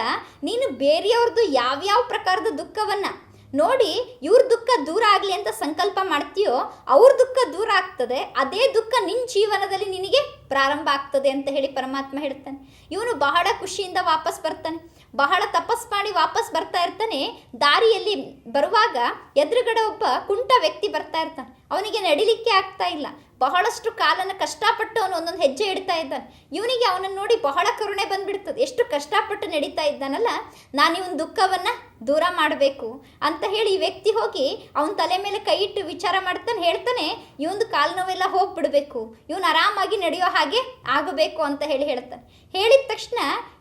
ನೀನು ಬೇರೆಯವ್ರದ್ದು ಯಾವ್ಯಾವ ಪ್ರಕಾರದ ದುಃಖವನ್ನು ನೋಡಿ ಇವ್ರ ದುಃಖ ದೂರ ಆಗಲಿ ಅಂತ ಸಂಕಲ್ಪ ಮಾಡ್ತೀಯೋ, ಅವ್ರ ದುಃಖ ದೂರ ಆಗ್ತದೆ, ಅದೇ ದುಃಖ ನಿನ್ನ ಜೀವನದಲ್ಲಿ ನಿನಗೆ ಪ್ರಾರಂಭ ಆಗ್ತದೆ ಅಂತ ಹೇಳಿ ಪರಮಾತ್ಮ ಹೇಳ್ತಾನೆ. ಇವನು ಬಹಳ ಖುಷಿಯಿಂದ ವಾಪಸ್ ಬರ್ತಾನೆ. ಬಹಳ ತಪಸ್ ಮಾಡಿ ವಾಪಸ್ ಬರ್ತಾ ಇರ್ತಾನೆ. ದಾರಿಯಲ್ಲಿ ಬರುವಾಗ ಎದುರುಗಡೆ ಒಬ್ಬ ಕುಂಟ ವ್ಯಕ್ತಿ ಬರ್ತಾ ಇರ್ತಾನೆ. ಅವನಿಗೆ ನಡಿಲಿಕ್ಕೆ ಆಗ್ತಾ ಇಲ್ಲ, ಬಹಳಷ್ಟು ಕಾಲನ್ನು ಕಷ್ಟಪಟ್ಟು ಅವನು ಒಂದೊಂದು ಹೆಜ್ಜೆ ಇಡ್ತಾ ಇದ್ದಾನೆ. ಇವನಿಗೆ ಅವನನ್ನು ನೋಡಿ ಬಹಳ ಕರುಣೆ ಬಂದುಬಿಡ್ತದೆ, ಎಷ್ಟು ಕಷ್ಟಪಟ್ಟು ನಡೀತಾ ಇದ್ದಾನಲ್ಲ, ನಾನು ಇವನ ದುಃಖವನ್ನು ದೂರ ಮಾಡಬೇಕು ಅಂತ ಹೇಳಿ ಈ ವ್ಯಕ್ತಿ ಹೋಗಿ ಅವನ ತಲೆ ಮೇಲೆ ಕೈ ಇಟ್ಟು ವಿಚಾರ ಮಾಡ್ತಾನೆ. ಹೇಳ್ತಾನೆ, ಇವೊಂದು ಕಾಲು ನೋವೆಲ್ಲ ಹೋಗ್ಬಿಡ್ಬೇಕು, ಇವನು ಆರಾಮಾಗಿ ನಡೆಯೋ ಹಾಗೆ ಆಗಬೇಕು ಅಂತ ಹೇಳಿ ಹೇಳ್ತಾನೆ. ಹೇಳಿದ ತಕ್ಷಣ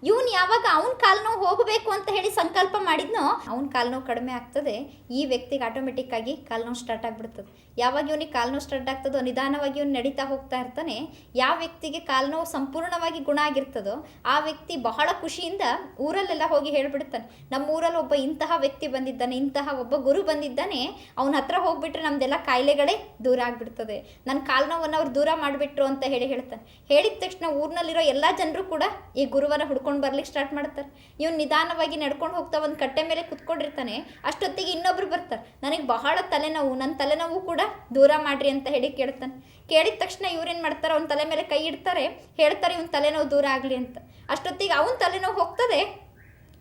ಇವನು ಯಾವಾಗ ಅವನ ಕಾಲು ನೋವು ಹೋಗಬೇಕು ಅಂತ ಹೇಳಿ ಸಂಕಲ್ಪ ಮಾಡಿದ್ನೋ, ಅವನ ಕಾಲು ನೋವು ಕಡಿಮೆ ಆಗ್ತದೆ, ಈ ವ್ಯಕ್ತಿಗೆ ಆಟೋಮೆಟಿಕ್ ಆಗಿ ಕಾಲು ನೋವು ಸ್ಟಾರ್ಟ್ ಆಗಿಬಿಡ್ತದೆ. ಯಾವಾಗ ಇವನಿಗೆ ಕಾಲು ನೋವು ಸ್ಟಾರ್ಟ್ ಆಗ್ತದೋ ನಿಧಾನವಾಗಿ ಇವನು ನಡೀತಾ ಹೋಗ್ತಾ ಇರ್ತಾನೆ. ಯಾವ ವ್ಯಕ್ತಿಗೆ ಕಾಲು ನೋವು ಸಂಪೂರ್ಣವಾಗಿ ಗುಣ ಆಗಿರ್ತದೋ ಆ ವ್ಯಕ್ತಿ ಬಹಳ ಖುಷಿಯಿಂದ ಊರಲ್ಲೆಲ್ಲ ಹೋಗಿ ಹೇಳ್ಬಿಡ್ತಾನೆ, ನಮ್ಮ ಊರಲ್ಲಿ ಒಬ್ಬ ಇಂತಹ ವ್ಯಕ್ತಿ ಬಂದಿದ್ದಾನೆ, ಇಂತಹ ಒಬ್ಬ ಗುರು ಬಂದಿದ್ದಾನೆ, ಅವನ ಹತ್ರ ಹೋಗ್ಬಿಟ್ರೆ ನಮ್ದೆಲ್ಲ ಕಾಯಿಲೆಗಳೇ ದೂರ ಆಗಿಬಿಡ್ತದೆ, ನನ್ನ ಕಾಲು ನೋವನ್ನು ಅವ್ರು ದೂರ ಮಾಡಿಬಿಟ್ರು ಅಂತ ಹೇಳ್ತಾನೆ. ಹೇಳಿದ ತಕ್ಷಣ ಊರಿನಲ್ಲಿರೋ ಎಲ್ಲ ಜನರು ಕೂಡ ಈ ಗುರುವನ್ನು ಹುಡ್ಕೊಂಡು ಬರ್ಲಿಕ್ಕೆ ಸ್ಟಾರ್ಟ್ ಮಾಡ್ತಾರೆ. ಇವನು ನಿಧಾನವಾಗಿ ನಡ್ಕೊಂಡು ಹೋಗ್ತಾ ಒಂದು ಕಟ್ಟೆ ಮೇಲೆ ಕುತ್ಕೊಂಡಿರ್ತಾನೆ. ಅಷ್ಟೊತ್ತಿಗೆ ಇನ್ನೊಬ್ರು ಬರ್ತಾರೆ, ನನಗೆ ಬಹಳ ತಲೆನೋವು, ನನ್ನ ತಲೆನೋವು ಕೂಡ ದೂರ ಮಾಡ್ರಿ ಅಂತ ಹೇಳಿ ಕೇಳ್ತಾನೆ. ಕೇಳಿದ ತಕ್ಷಣ ಇವ್ರೇನು ಮಾಡ್ತಾರೆ, ಅವನ ತಲೆ ಮೇಲೆ ಕೈ ಇಡ್ತಾರೆ, ಹೇಳ್ತಾರೆ ಇವನ್ ತಲೆನೋವು ದೂರ ಆಗಲಿ ಅಂತ. ಅಷ್ಟೊತ್ತಿಗೆ ಅವನ ತಲೆನೋವು ಹೋಗ್ತದೆ,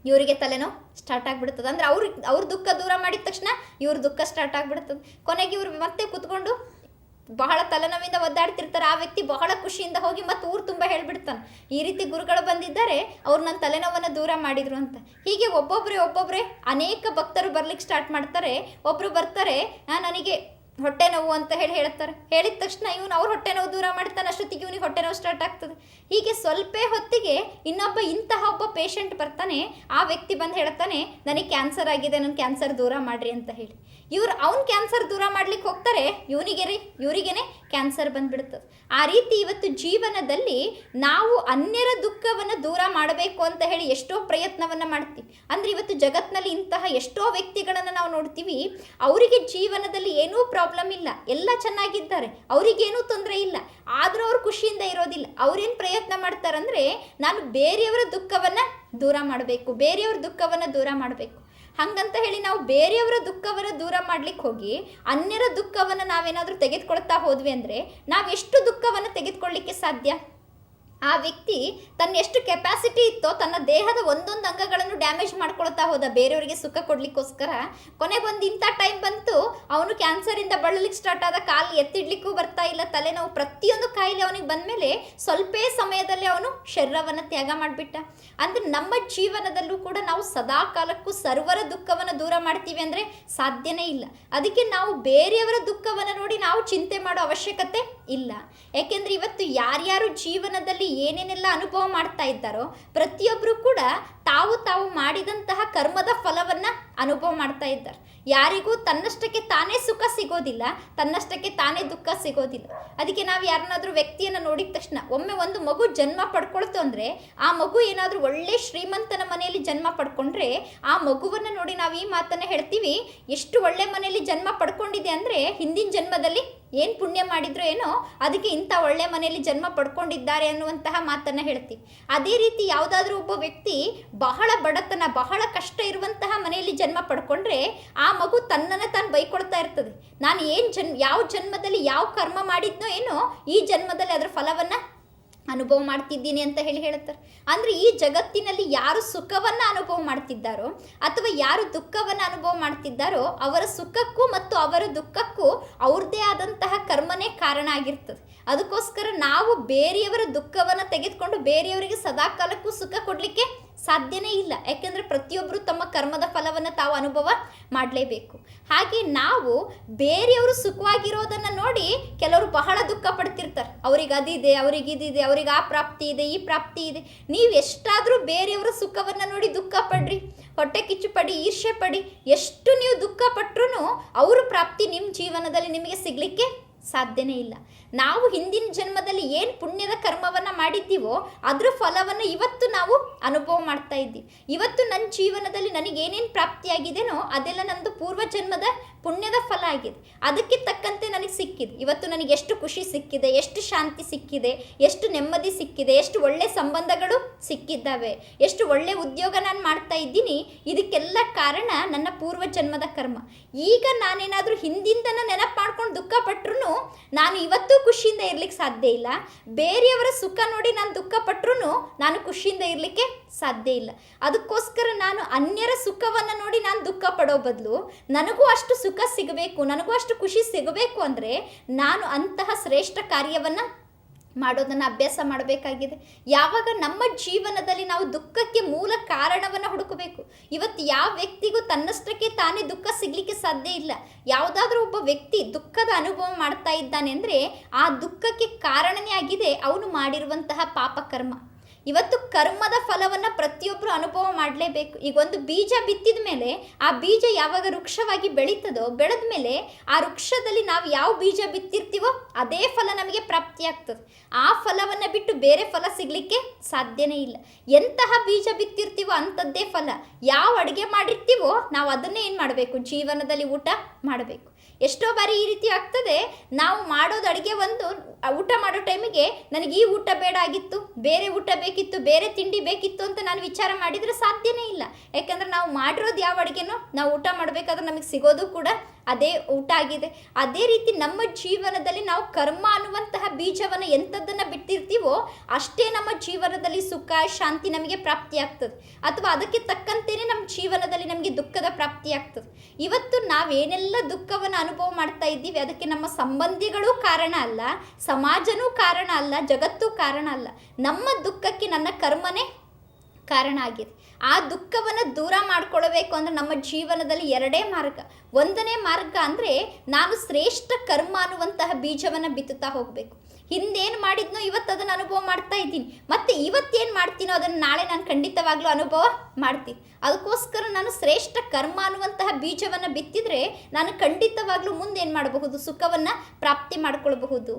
ಇವರಿಗೆ ತಲೆನೋವು ಸ್ಟಾರ್ಟ್ ಆಗಿಬಿಡ್ತದೆ. ಅಂದರೆ ಅವ್ರ ದುಃಖ ದೂರ ಮಾಡಿದ ತಕ್ಷಣ ಇವ್ರ ದುಃಖ ಸ್ಟಾರ್ಟ್ ಆಗಿಬಿಡ್ತದೆ. ಕೊನೆಗೆ ಇವ್ರು ಮತ್ತೆ ಕುತ್ಕೊಂಡು ಬಹಳ ತಲೆನೋವಿಂದ ಒದ್ದಾಡ್ತಿರ್ತಾರೆ. ಆ ವ್ಯಕ್ತಿ ಬಹಳ ಖುಷಿಯಿಂದ ಹೋಗಿ ಮತ್ತೆ ಊರು ತುಂಬ ಹೇಳ್ಬಿಡ್ತಾನೆ, ಈ ರೀತಿ ಗುರುಗಳು ಬಂದಿದ್ದಾರೆ, ಅವ್ರು ನನ್ನ ತಲೆನೋವನ್ನು ದೂರ ಮಾಡಿದ್ರು ಅಂತ. ಹೀಗೆ ಒಬ್ಬೊಬ್ಬರೇ ಅನೇಕ ಭಕ್ತರು ಬರ್ಲಿಕ್ಕೆ ಸ್ಟಾರ್ಟ್ ಮಾಡ್ತಾರೆ. ಒಬ್ಬರು ಬರ್ತಾರೆ, ನನಗೆ ಹೊಟ್ಟೆ ನೋವು ಅಂತ ಹೇಳ್ತಾರೆ. ಹೇಳಿದ ತಕ್ಷಣ ಇವನು ಅವ್ರ ಹೊಟ್ಟೆ ನೋವು ದೂರ ಮಾಡ್ತಾನೆ. ಅಷ್ಟೊತ್ತಿಗೆ ಇವನಿಗೆ ಹೊಟ್ಟೆ ನೋವು ಸ್ಟಾರ್ಟ್ ಆಗ್ತದೆ. ಹೀಗೆ ಸ್ವಲ್ಪ ಹೊತ್ತಿಗೆ ಇನ್ನೊಬ್ಬ ಇಂತಹ ಒಬ್ಬ ಪೇಷಂಟ್ ಬರ್ತಾನೆ. ಆ ವ್ಯಕ್ತಿ ಬಂದು ಹೇಳ್ತಾನೆ, ನನಗೆ ಕ್ಯಾನ್ಸರ್ ಆಗಿದೆ, ನನ್ನ ಕ್ಯಾನ್ಸರ್ ದೂರ ಮಾಡ್ರಿ ಅಂತ ಹೇಳಿ. ಅವ್ನು ಕ್ಯಾನ್ಸರ್ ದೂರ ಮಾಡ್ಲಿಕ್ಕೆ ಹೋಗ್ತಾರೆ, ಇವರಿಗೇನೆ ಕ್ಯಾನ್ಸರ್ ಬಂದ್ಬಿಡ್ತದೆ. ಆ ರೀತಿ ಇವತ್ತು ಜೀವನದಲ್ಲಿ ನಾವು ಅನ್ಯರ ದುಃಖವನ್ನು ದೂರ ಮಾಡಬೇಕು ಅಂತ ಹೇಳಿ ಎಷ್ಟೋ ಪ್ರಯತ್ನವನ್ನು ಮಾಡ್ತೀವಿ. ಅಂದರೆ ಇವತ್ತು ಜಗತ್ತಿನಲ್ಲಿ ಇಂತಹ ಎಷ್ಟೋ ವ್ಯಕ್ತಿಗಳನ್ನು ನಾವು ನೋಡ್ತೀವಿ, ಅವರಿಗೆ ಜೀವನದಲ್ಲಿ ಏನೂ ಪ್ರಾಬ್ಲಮ್ ಇಲ್ಲ, ಎಲ್ಲ ಚೆನ್ನಾಗಿದ್ದಾರೆ, ಅವರಿಗೇನೂ ತೊಂದರೆ ಇಲ್ಲ, ಆದರೂ ಅವ್ರು ಖುಷಿಯಿಂದ ಇರೋದಿಲ್ಲ. ಅವ್ರೇನು ಪ್ರಯತ್ನ ಮಾಡ್ತಾರಂದರೆ, ನಾನು ಬೇರೆಯವರ ದುಃಖವನ್ನು ದೂರ ಮಾಡಬೇಕು, ಬೇರೆಯವ್ರ ದುಃಖವನ್ನು ದೂರ ಮಾಡಬೇಕು. ಹಾಗಂತ ಹೇಳಿ ನಾವು ಬೇರೆಯವರ ದುಃಖವನ್ನು ದೂರ ಮಾಡ್ಲಿಕ್ಕೆ ಹೋಗಿ ಅನ್ಯರ ದುಃಖವನ್ನು ನಾವೇನಾದರೂ ತೆಗೆದುಕೊಳ್ತಾ ಹೋದ್ವಿ ಅಂದರೆ ನಾವು ಎಷ್ಟು ದುಃಖವನ್ನು ತೆಗೆದುಕೊಳ್ಳಿಕ್ಕೆ ಸಾಧ್ಯ? ಆ ವ್ಯಕ್ತಿ ತನ್ನ ಎಷ್ಟು ಕೆಪಾಸಿಟಿ ಇತ್ತೋ ತನ್ನ ದೇಹದ ಒಂದೊಂದು ಅಂಗಗಳನ್ನು ಡ್ಯಾಮೇಜ್ ಮಾಡ್ಕೊಳ್ತಾ ಹೋದ ಬೇರೆಯವರಿಗೆ ಸುಖ ಕೊಡ್ಲಿಕ್ಕೋಸ್ಕರ. ಕೊನೆಗೊಂದು ಇಂಥ ಟೈಮ್ ಬಂತು, ಅವನು ಕ್ಯಾನ್ಸರಿಂದ ಬಳಲಿಕ್ಕೆ ಸ್ಟಾರ್ಟ್ ಆದ, ಕಾಲು ಎತ್ತಿಡ್ಲಿಕ್ಕೂ ಬರ್ತಾ ಇಲ್ಲ, ತಲೆನೋವು, ಪ್ರತಿಯೊಂದು ಕಾಯಿಲೆ ಅವನಿಗೆ ಬಂದಮೇಲೆ ಸ್ವಲ್ಪೇ ಸಮಯದಲ್ಲಿ ಅವನು ಶರೀರವನ್ನು ತ್ಯಾಗ ಮಾಡಿಬಿಟ್ಟ. ಅಂದರೆ ನಮ್ಮ ಜೀವನದಲ್ಲೂ ಕೂಡ ನಾವು ಸದಾ ಕಾಲಕ್ಕೂ ಸರ್ವರ ದುಃಖವನ್ನು ದೂರ ಮಾಡ್ತೀವಿ ಅಂದರೆ ಸಾಧ್ಯನೇ ಇಲ್ಲ. ಅದಕ್ಕೆ ನಾವು ಬೇರೆಯವರ ದುಃಖವನ್ನು ನೋಡಿ ನಾವು ಚಿಂತೆ ಮಾಡೋ ಅವಶ್ಯಕತೆ ಇಲ್ಲ. ಯಾಕೆಂದರೆ ಇವತ್ತು ಯಾರ್ಯಾರು ಜೀವನದಲ್ಲಿ ಏನೇನೆಲ್ಲ ಅನುಭವ ಮಾಡ್ತಾ ಇದ್ದಾರೋ ಪ್ರತಿಯೊಬ್ಬರು ಕೂಡ ತಾವು ಮಾಡಿದಂತಹ ಕರ್ಮದ ಫಲವನ್ನು ಅನುಭವ ಮಾಡ್ತಾ ಇದ್ದಾರೆ. ಯಾರಿಗೂ ತನ್ನಷ್ಟಕ್ಕೆ ತಾನೇ ಸುಖ ಸಿಗೋದಿಲ್ಲ, ತನ್ನಷ್ಟಕ್ಕೆ ತಾನೇ ದುಃಖ ಸಿಗೋದಿಲ್ಲ. ಅದಕ್ಕೆ ನಾವು ಯಾರನ್ನಾದ್ರೂ ವ್ಯಕ್ತಿಯನ್ನು ನೋಡಿದ ತಕ್ಷಣ, ಒಮ್ಮೆ ಒಂದು ಮಗು ಜನ್ಮ ಪಡ್ಕೊಳ್ತು ಅಂದರೆ ಆ ಮಗು ಏನಾದರೂ ಒಳ್ಳೆ ಶ್ರೀಮಂತನ ಮನೆಯಲ್ಲಿ ಜನ್ಮ ಪಡ್ಕೊಂಡ್ರೆ ಆ ಮಗುವನ್ನು ನೋಡಿ ನಾವು ಈ ಮಾತನ್ನು ಹೇಳ್ತೀವಿ, ಎಷ್ಟು ಒಳ್ಳೆ ಮನೆಯಲ್ಲಿ ಜನ್ಮ ಪಡ್ಕೊಂಡಿದೆ ಅಂದರೆ ಹಿಂದಿನ ಜನ್ಮದಲ್ಲಿ ಏನು ಪುಣ್ಯ ಮಾಡಿದ್ರು ಏನೋ ಅದಕ್ಕೆ ಇಂಥ ಒಳ್ಳೆ ಮನೆಯಲ್ಲಿ ಜನ್ಮ ಪಡ್ಕೊಂಡಿದ್ದಾರೆ ಅನ್ನುವಂತಹ ಮಾತನ್ನು ಹೇಳ್ತೀವಿ. ಅದೇ ರೀತಿ ಯಾವುದಾದ್ರೂ ಒಬ್ಬ ವ್ಯಕ್ತಿ ಬಹಳ ಬಡತನ, ಬಹಳ ಕಷ್ಟ ಇರುವಂತಹ ಮನೆಯಲ್ಲಿ ಜನ್ಮ ಪಡ್ಕೊಂಡ್ರೆ ಆ ಮಗು ತನ್ನನ್ನು ತಾನು ಬೈಕೊಳ್ತಾ ಇರ್ತದೆ. ನಾನು ಯಾವ ಜನ್ಮದಲ್ಲಿ ಯಾವ ಕರ್ಮ ಮಾಡಿದ್ನೋ ಏನೋ ಈ ಜನ್ಮದಲ್ಲಿ ಅದರ ಫಲವನ್ನು ಅನುಭವ ಮಾಡ್ತಿದ್ದೀನಿ ಅಂತ ಹೇಳುತ್ತಾರೆ. ಅಂದರೆ ಈ ಜಗತ್ತಿನಲ್ಲಿ ಯಾರು ಸುಖವನ್ನು ಅನುಭವ ಮಾಡ್ತಿದ್ದಾರೋ ಅಥವಾ ಯಾರು ದುಃಖವನ್ನು ಅನುಭವ ಮಾಡ್ತಿದ್ದಾರೋ ಅವರ ಸುಖಕ್ಕೂ ಮತ್ತು ಅವರ ದುಃಖಕ್ಕೂ ಅವ್ರದ್ದೇ ಆದಂತಹ ಕರ್ಮನೇ ಕಾರಣ ಆಗಿರ್ತದೆ. ಅದಕ್ಕೋಸ್ಕರ ನಾವು ಬೇರೆಯವರ ದುಃಖವನ್ನು ತೆಗೆದುಕೊಂಡು ಬೇರೆಯವರಿಗೆ ಸದಾಕಾಲಕ್ಕೂ ಸುಖ ಕೊಡಲಿಕ್ಕೆ ಸಾಧ್ಯನೇ ಇಲ್ಲ. ಯಾಕೆಂದರೆ ಪ್ರತಿಯೊಬ್ಬರು ತಮ್ಮ ಕರ್ಮದ ಫಲವನ್ನು ತಾವು ಅನುಭವ ಮಾಡಲೇಬೇಕು. ಹಾಗೆ ನಾವು ಬೇರೆಯವರು ಸುಖವಾಗಿರೋದನ್ನು ನೋಡಿ ಕೆಲವರು ಬಹಳ ದುಃಖ ಪಡ್ತಿರ್ತಾರೆ. ಅವ್ರಿಗೆ ಅದಿದೆ, ಅವ್ರಿಗೆ ಇದಿದೆ, ಅವ್ರಿಗೆ ಆ ಪ್ರಾಪ್ತಿ ಇದೆ, ಈ ಪ್ರಾಪ್ತಿ ಇದೆ. ನೀವು ಎಷ್ಟಾದರೂ ಬೇರೆಯವರ ಸುಖವನ್ನು ನೋಡಿ ದುಃಖ ಪಡ್ರಿ, ಹೊಟ್ಟೆ ಕಿಚ್ಚು ಪಡಿ, ಈರ್ಷೆ ಪಡಿ, ಎಷ್ಟು ನೀವು ದುಃಖ ಪಟ್ರೂ ಅವ್ರ ಪ್ರಾಪ್ತಿ ನಿಮ್ಮ ಜೀವನದಲ್ಲಿ ನಿಮಗೆ ಸಿಗಲಿಕ್ಕೆ ಸಾಧ್ಯನೇ ಇಲ್ಲ. ನಾವು ಹಿಂದಿನ ಜನ್ಮದಲ್ಲಿ ಏನು ಪುಣ್ಯದ ಕರ್ಮವನ್ನು ಮಾಡಿದ್ದೀವೋ ಅದರ ಫಲವನ್ನು ಇವತ್ತು ನಾವು ಅನುಭವ ಮಾಡ್ತಾ ಇದ್ದೀವಿ. ಇವತ್ತು ನನ್ನ ಜೀವನದಲ್ಲಿ ನನಗೇನೇನು ಪ್ರಾಪ್ತಿಯಾಗಿದೆನೋ ಅದೆಲ್ಲ ನನ್ನದು ಪೂರ್ವ ಜನ್ಮದ ಪುಣ್ಯದ ಫಲ ಆಗಿದೆ. ಅದಕ್ಕೆ ತಕ್ಕಂತೆ ನನಗೆ ಸಿಕ್ಕಿದೆ. ಇವತ್ತು ನನಗೆ ಎಷ್ಟು ಖುಷಿ ಸಿಕ್ಕಿದೆ, ಎಷ್ಟು ಶಾಂತಿ ಸಿಕ್ಕಿದೆ, ಎಷ್ಟು ನೆಮ್ಮದಿ ಸಿಕ್ಕಿದೆ, ಎಷ್ಟು ಒಳ್ಳೆ ಸಂಬಂಧಗಳು ಸಿಕ್ಕಿದ್ದಾವೆ, ಎಷ್ಟು ಒಳ್ಳೆ ಉದ್ಯೋಗ ನಾನು ಮಾಡ್ತಾ ಇದ್ದೀನಿ. ಇದಕ್ಕೆಲ್ಲ ಕಾರಣ ನನ್ನ ಪೂರ್ವ ಜನ್ಮದ ಕರ್ಮ. ಈಗ ನಾನೇನಾದರೂ ಹಿಂದಿಂದನ ನೆನಪು ಮಾಡ್ಕೊಂಡು ದುಃಖ ಪಟ್ರೂ ನಾನು ಇವತ್ತು ಖುಷಿಯಿಂದ ಇರ್ಲಿಕ್ಕೆ ಸಾಧ್ಯ ಇಲ್ಲ. ಬೇರೆಯವರ ಸುಖ ನೋಡಿ ನಾನು ದುಃಖ ಪಟ್ರೂ ನಾನು ಖುಷಿಯಿಂದ ಇರಲಿಕ್ಕೆ ಸಾಧ್ಯ ಇಲ್ಲ. ಅದಕ್ಕೋಸ್ಕರ ನಾನು ಅನ್ಯರ ಸುಖವನ್ನು ನೋಡಿ ನಾನು ದುಃಖ ಪಡೋ ಬದಲು ನನಗೂ ಅಷ್ಟು ಸುಖ ಸಿಗಬೇಕು, ನನಗೂ ಅಷ್ಟು ಖುಷಿ ಸಿಗಬೇಕು ಅಂದರೆ ನಾನು ಅಂತಹ ಶ್ರೇಷ್ಠ ಕಾರ್ಯವನ್ನು ಮಾಡೋದನ್ನು ಅಭ್ಯಾಸ ಮಾಡಬೇಕಾಗಿದೆ. ಯಾವಾಗ ನಮ್ಮ ಜೀವನದಲ್ಲಿ ನಾವು ದುಃಖಕ್ಕೆ ಮೂಲ ಕಾರಣವನ್ನು ಹುಡುಕಬೇಕು. ಇವತ್ತು ಯಾವ ವ್ಯಕ್ತಿಗೂ ತನ್ನಷ್ಟಕ್ಕೆ ತಾನೇ ದುಃಖ ಸಿಗಲಿಕ್ಕೆ ಸಾಧ್ಯ ಇಲ್ಲ. ಯಾವುದಾದ್ರೂ ಒಬ್ಬ ವ್ಯಕ್ತಿ ದುಃಖದ ಅನುಭವ ಮಾಡ್ತಾ ಇದ್ದಾನೆ ಅಂದರೆ ಆ ದುಃಖಕ್ಕೆ ಕಾರಣನೇ ಆಗಿದೆ ಅವನು ಮಾಡಿರುವಂತಹ ಪಾಪಕರ್ಮ. ಇವತ್ತು ಕರ್ಮದ ಫಲವನ್ನು ಪ್ರತಿಯೊಬ್ಬರು ಅನುಭವ ಮಾಡಲೇಬೇಕು. ಈಗ ಒಂದು ಬೀಜ ಬಿತ್ತಿದ ಮೇಲೆ ಆ ಬೀಜ ಯಾವಾಗ ವೃಕ್ಷವಾಗಿ ಬೆಳೀತದೋ, ಬೆಳೆದ ಮೇಲೆ ಆ ವೃಕ್ಷದಲ್ಲಿ ನಾವು ಯಾವ ಬೀಜ ಬಿತ್ತಿರ್ತೀವೋ ಅದೇ ಫಲ ನಮಗೆ ಪ್ರಾಪ್ತಿಯಾಗ್ತದೆ. ಆ ಫಲವನ್ನು ಬಿಟ್ಟು ಬೇರೆ ಫಲ ಸಿಗಲಿಕ್ಕೆ ಸಾಧ್ಯನೇ ಇಲ್ಲ. ಎಂತಹ ಬೀಜ ಬಿತ್ತಿರ್ತೀವೋ ಅಂಥದ್ದೇ ಫಲ. ಯಾವ ಅಡುಗೆ ಮಾಡಿರ್ತೀವೋ ನಾವು ಅದನ್ನೇ ಏನು ಮಾಡಬೇಕು, ಜೀವನದಲ್ಲಿ ಊಟ ಮಾಡಬೇಕು. ಎಷ್ಟೋ ಬಾರಿ ಈ ರೀತಿ ಆಗ್ತದೆ, ನಾವು ಮಾಡೋದು ಅಡುಗೆ ಒಂದು, ಊಟ ಮಾಡೋ ಟೈಮಿಗೆ ನನಗೆ ಈ ಊಟ ಬೇಡ ಆಗಿತ್ತು, ಬೇರೆ ಊಟ ಬೇಕಿತ್ತು, ಬೇರೆ ತಿಂಡಿ ಬೇಕಿತ್ತು ಅಂತ ನಾನು ವಿಚಾರ ಮಾಡಿದರೆ ಸಾಧ್ಯನೇ ಇಲ್ಲ. ಯಾಕಂದರೆ ನಾವು ಮಾಡಿರೋದು ಯಾವ ಅಡುಗೆನೋ ನಾವು ಊಟ ಮಾಡಬೇಕಾದ್ರೆ ನಮಗೆ ಸಿಗೋದು ಕೂಡ ಅದೇ ಊಟ ಆಗಿದೆ. ಅದೇ ರೀತಿ ನಮ್ಮ ಜೀವನದಲ್ಲಿ ನಾವು ಕರ್ಮ ಅನ್ನುವಂತಹ ಬೀಜವನ್ನು ಎಂಥದ್ದನ್ನು ಬಿಟ್ಟಿರ್ತೀವೋ ಅಷ್ಟೇ ನಮ್ಮ ಜೀವನದಲ್ಲಿ ಸುಖ ಶಾಂತಿ ನಮಗೆ ಪ್ರಾಪ್ತಿಯಾಗ್ತದೆ, ಅಥವಾ ಅದಕ್ಕೆ ತಕ್ಕಂತೆಯೇ ನಮ್ಮ ಜೀವನದಲ್ಲಿ ನಮಗೆ ದುಃಖದ ಪ್ರಾಪ್ತಿಯಾಗ್ತದೆ. ಇವತ್ತು ನಾವೇನೆಲ್ಲ ದುಃಖವನ್ನು ಅನುಭವ ಮಾಡ್ತಾ ಇದ್ದೀವಿ ಅದಕ್ಕೆ ನಮ್ಮ ಸಂಬಂಧಿಗಳೂ ಕಾರಣ ಅಲ್ಲ, ಸಮಾಜನೂ ಕಾರಣ ಅಲ್ಲ, ಜಗತ್ತೂ ಕಾರಣ ಅಲ್ಲ. ನಮ್ಮ ದುಃಖಕ್ಕೆ ನನ್ನ ಕರ್ಮನೇ ಕಾರಣ ಆಗಿದೆ. ಆ ದುಃಖವನ್ನು ದೂರ ಮಾಡಿಕೊಳ್ಬೇಕು ಅಂದರೆ ನಮ್ಮ ಜೀವನದಲ್ಲಿ ಎರಡೇ ಮಾರ್ಗ. ಒಂದನೇ ಮಾರ್ಗ ಅಂದರೆ ನಾನು ಶ್ರೇಷ್ಠ ಕರ್ಮ ಅನ್ನುವಂತಹ ಬೀಜವನ್ನು ಬಿತ್ತುತ್ತಾ ಹೋಗಬೇಕು. ಹಿಂದೇನು ಮಾಡಿದ್ನೋ ಇವತ್ತು ಅದನ್ನು ಅನುಭವ ಮಾಡ್ತಾ ಇದ್ದೀನಿ, ಮತ್ತು ಇವತ್ತೇನು ಮಾಡ್ತೀನೋ ಅದನ್ನು ನಾಳೆ ನಾನು ಖಂಡಿತವಾಗ್ಲೂ ಅನುಭವ ಮಾಡ್ತೀನಿ. ಅದಕ್ಕೋಸ್ಕರ ನಾನು ಶ್ರೇಷ್ಠ ಕರ್ಮ ಅನ್ನುವಂತಹ ಬೀಜವನ್ನು ಬಿತ್ತಿದರೆ ನಾನು ಖಂಡಿತವಾಗ್ಲೂ ಮುಂದೆ ಏನು ಮಾಡಬಹುದು, ಸುಖವನ್ನು ಪ್ರಾಪ್ತಿ ಮಾಡಿಕೊಳ್ಬಹುದು.